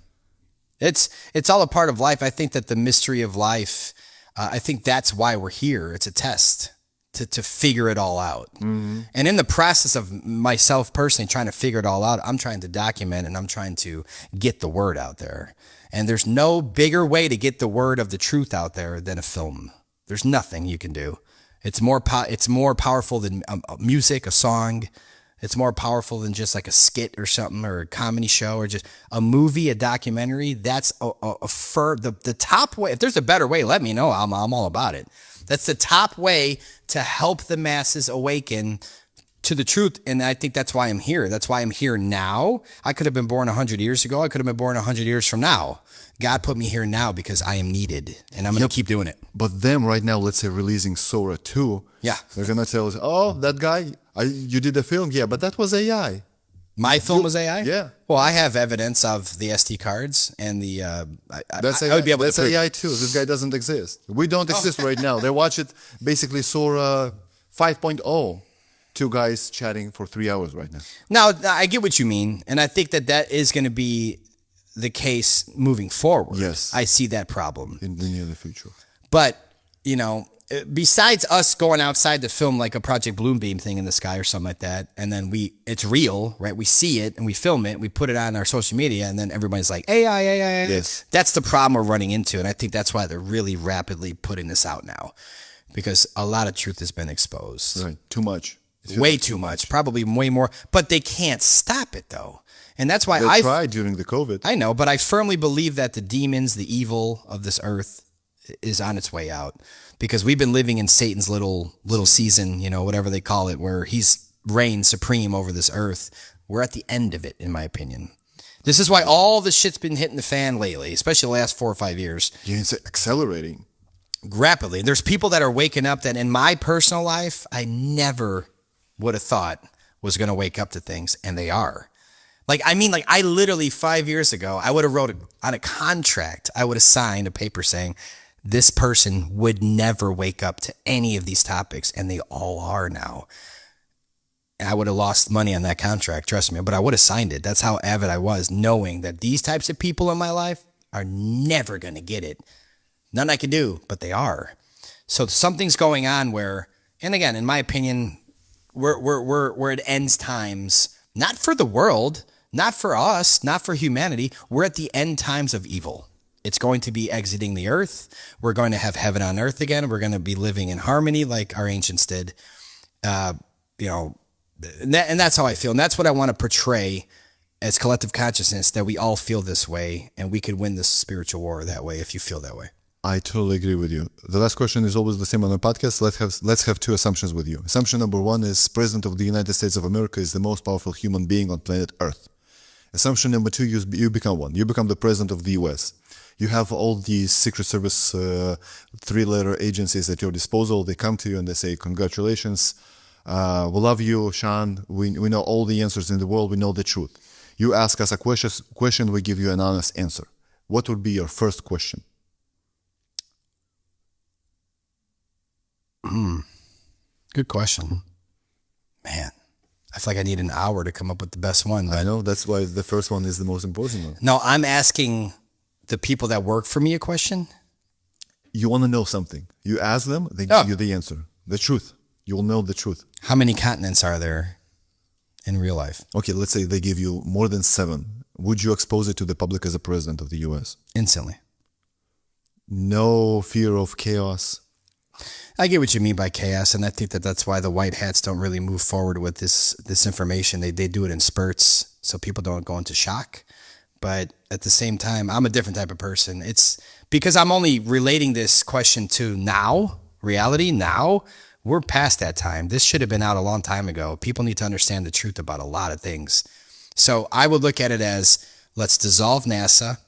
It's all a part of life. I think that the mystery of life, I think that's why we're here. It's a test to figure it all out. Mm-hmm. And in the process of myself personally trying to figure it all out, I'm trying to document and I'm trying to get the word out there. And there's no bigger way to get the word of the truth out there than a film. There's nothing you can do. It's more powerful than music, a song. It's more powerful than just like a skit or something or a comedy show or just a movie, a documentary. That's the top way. If there's a better way, let me know. I'm all about it. That's the top way to help the masses awaken to the truth. And I think that's why I'm here. That's why I'm here now. I could have been born 100 years ago. I could have been born 100 years from now. God put me here now because I am needed and I'm going to keep doing it. But them right now, let's say releasing Sora 2. Yeah. They're going to tell us, oh, that guy, you did a film. Yeah, but that was AI. My film was AI? Yeah. Well, I have evidence of the SD cards and the. That's AI. I would be able that's to prove. AI too. This guy doesn't exist. We don't exist right now. They watch it basically Sora 5.0. 2 guys chatting for 3 hours right now. Now, I get what you mean. And I think that is going to be the case moving forward. Yes. I see that problem. In the near future. But, besides us going outside to film like a Project Bloombeam thing in the sky or something like that, and then it's real, right? We see it and we film it, we put it on our social media, and then everybody's like, AI. Yes. That's the problem we're running into, and I think that's why they're really rapidly putting this out now, because a lot of truth has been exposed. Right. Too much. Way too much. Probably way more. But they can't stop it, though. And that's why They tried during the COVID. I know, but I firmly believe that the demons, the evil of this earth is on its way out. Because we've been living in Satan's little season, whatever they call it, where he's reigned supreme over this earth. We're at the end of it, in my opinion. This is why all this shit's been hitting the fan lately, especially the last 4 or 5 years. Yeah, it's accelerating. Rapidly. There's people that are waking up that in my personal life, I never would have thought was going to wake up to things, and they are. I literally 5 years ago, I would have wrote on a contract, I would have signed a paper saying this person would never wake up to any of these topics, and they all are now. I would have lost money on that contract, trust me, but I would have signed it. That's how avid I was, knowing that these types of people in my life are never going to get it. Nothing I can do, but they are. So something's going on where, and again, in my opinion, we're at end times, not for the world, not for us, not for humanity. We're at the end times of evil. It's going to be exiting the earth. We're going to have heaven on earth again. We're going to be living in harmony like our ancients did. And that's how I feel. And that's what I want to portray as collective consciousness, that we all feel this way and we could win this spiritual war that way if you feel that way. I totally agree with you. The last question is always the same on the podcast. Let's have two assumptions with you. Assumption number one is President of the United States of America is the most powerful human being on planet Earth. Assumption number two, you become one. You become the president of the US. You have all these Secret Service 3-letter agencies at your disposal. They come to you and they say, congratulations. We love you, Sean. We know all the answers in the world. We know the truth. You ask us a question, we give you an honest answer. What would be your first question? Good question. Man, I feel like I need an hour to come up with the best one. I know, that's why the first one is the most important one. No, I'm asking the people that work for me a question. You want to know something. You ask them, they give you the answer. The truth. You will know the truth. How many continents are there in real life? Okay, let's say they give you more than 7. Would you expose it to the public as a president of the US? Instantly. No fear of chaos. I get what you mean by chaos, and I think that's why the white hats don't really move forward with this information. They do it in spurts, so people don't go into shock. But at the same time, I'm a different type of person. It's because I'm only relating this question to now, reality now. We're past that time. This should have been out a long time ago. People need to understand the truth about a lot of things. So I would look at it as, let's dissolve NASA,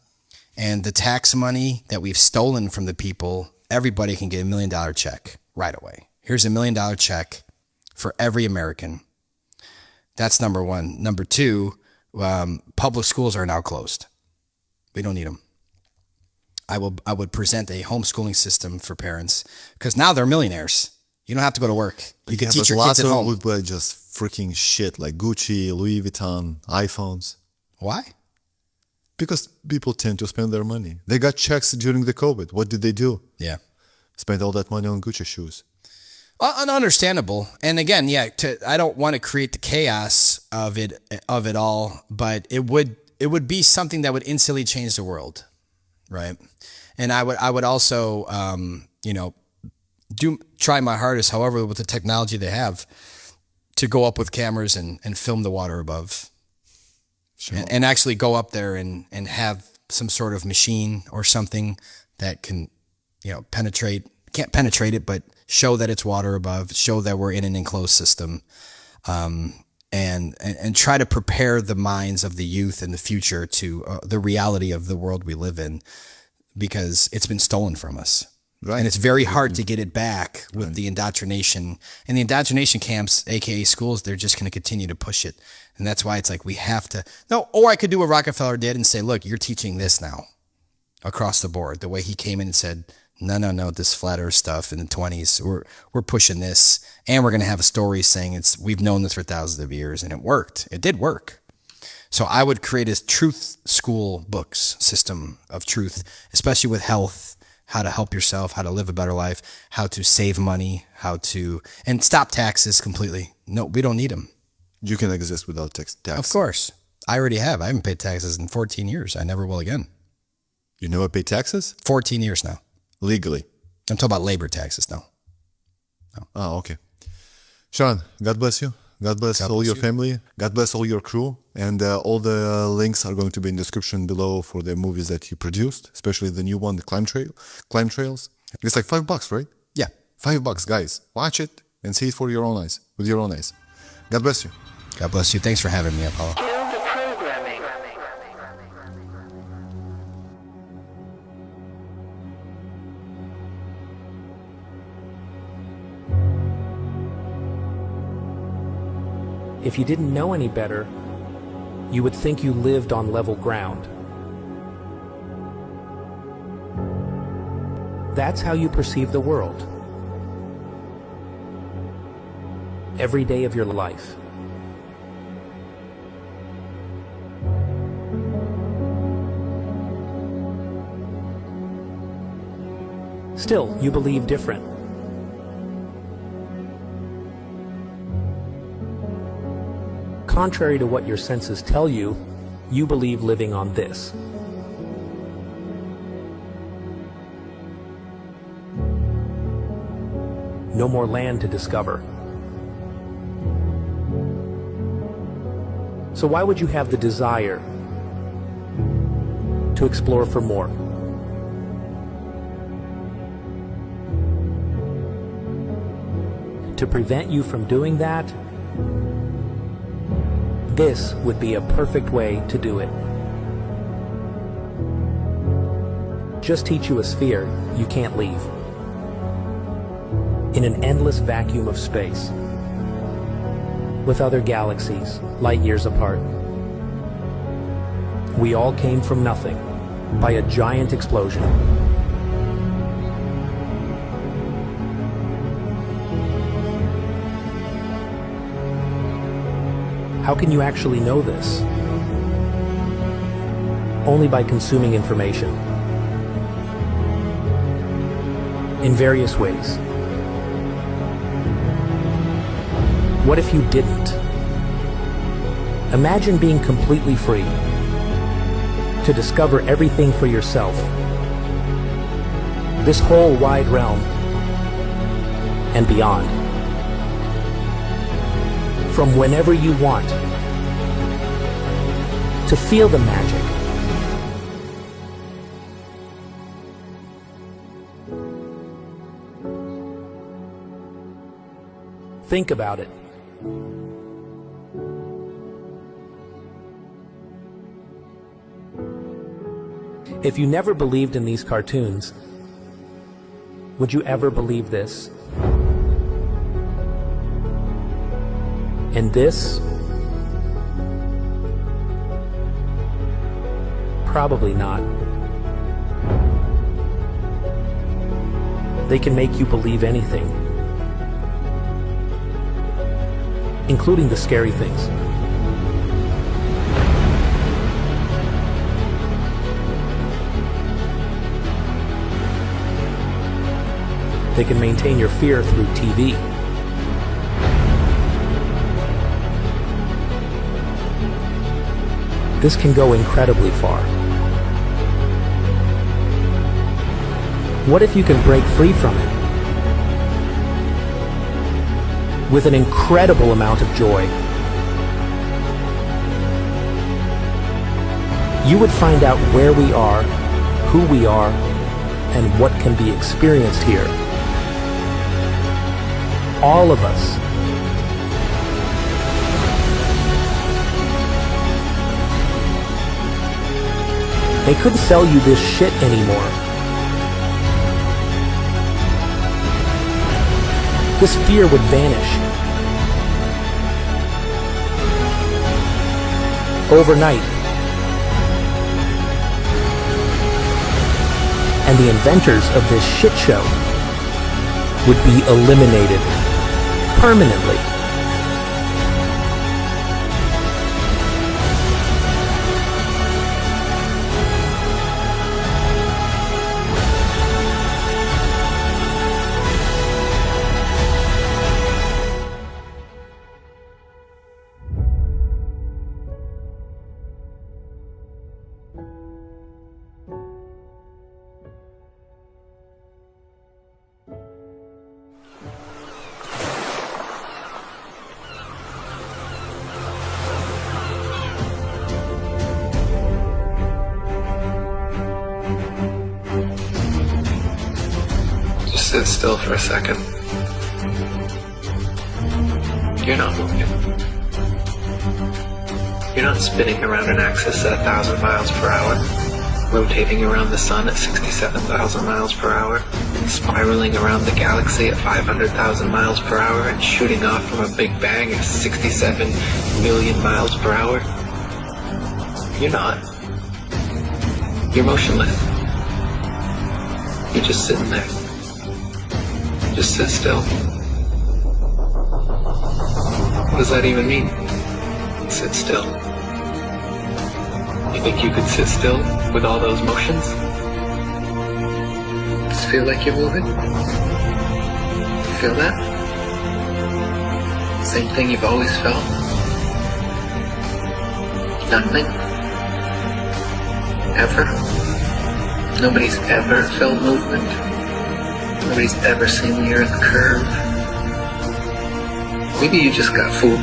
and the tax money that we've stolen from the people, everybody can get $1 million check right away. Here's $1 million check for every American. That's number one. Number two, public schools are now closed. We don't need them. I would present a homeschooling system for parents because now they're millionaires. You don't have to go to work. You can teach your kids at home. Lots of them would buy just freaking shit like Gucci, Louis Vuitton, iPhones. Why? Because people tend to spend their money. They got checks during the COVID. What did they do? Yeah. Spend all that money on Gucci shoes. Understandable. And again, I don't want to create the chaos of it all, but it would be something that would instantly change the world, right? And I would also, try my hardest, however, with the technology they have, to go up with cameras and film the water above. Sure. And actually go up there and have some sort of machine or something that can, can't penetrate it, but show that it's water above, show that we're in an enclosed system, and try to prepare the minds of the youth in the future to the reality of the world we live in, because it's been stolen from us. Right. And it's very hard to get it back with the indoctrination. And the indoctrination camps, aka schools, they're just going to continue to push it. And that's why it's like we have to. No, or I could do what Rockefeller did and say, look, you're teaching this now across the board. The way he came in and said, no, this flat earth stuff in the 20s, we're pushing this. And we're going to have a story saying we've known this for thousands of years. And it worked. It did work. So I would create a truth school books system of truth, especially with health. How to help yourself, how to live a better life, how to save money, and stop taxes completely. No, we don't need them. You can exist without tax. Of course. I already have. I haven't paid taxes in 14 years. I never will again. You never pay taxes? 14 years now. Legally? I'm talking about labor taxes now. No. Oh, okay. Sean, God bless you. God bless all your family. God bless all your crew. And all the links are going to be in the description below for the movies that you produced, especially the new one, the Climb Trails. It's like $5, right? Yeah. $5, guys. Watch it and see it for your own eyes, with your own eyes. God bless you. God bless you. Thanks for having me, Apollo. Kill the programming. if you didn't know any better, you would think you lived on level ground. That's how you perceive the world. Every day of your life. Still, you believe different. Contrary to what your senses tell you, you believe living on this. No more land to discover. So why would you have the desire to explore for more? To prevent you from doing that, this would be a perfect way to do it. Just teach you a sphere you can't leave. In an endless vacuum of space, with other galaxies light years apart. We all came from nothing, by a giant explosion. How can you actually know this? Only by consuming information. In various ways. What if you didn't? Imagine being completely free to discover everything for yourself. This whole wide realm and beyond. From whenever you want. To feel the magic. Think about it. If you never believed in these cartoons, would you ever believe this? And this? Probably not. They can make you believe anything, including the scary things. They can maintain your fear through TV. This can go incredibly far. What if you can break free from it? With an incredible amount of joy. You would find out where we are, who we are, and what can be experienced here. All of us. They couldn't sell you this shit anymore. This fear would vanish. Overnight. And the inventors of this shit show would be eliminated permanently. Sit still for a second. You're not moving. You're not spinning around an axis at 1,000 miles per hour. rotating around the sun at 67,000 miles per hour, spiraling around the galaxy at 500,000 miles per hour, and shooting off from a Big Bang at 67 million miles per hour? You're not. You're motionless. You're just sitting there. Just sit still. What does that even mean? Sit still. You think you could sit still with all those motions? Just feel like you're moving? Feel that? Same thing you've always felt? Nothing? Ever? Nobody's ever felt movement? Nobody's ever seen the earth curve? Maybe you just got fooled.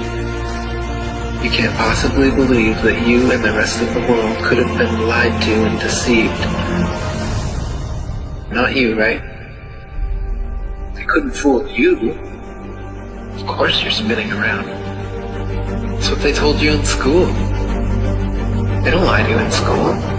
You can't possibly believe that you and the rest of the world could have been lied to and deceived. Not you, right? They couldn't fool you. Of course you're spinning around. That's what they told you in school. They don't lie to you in school.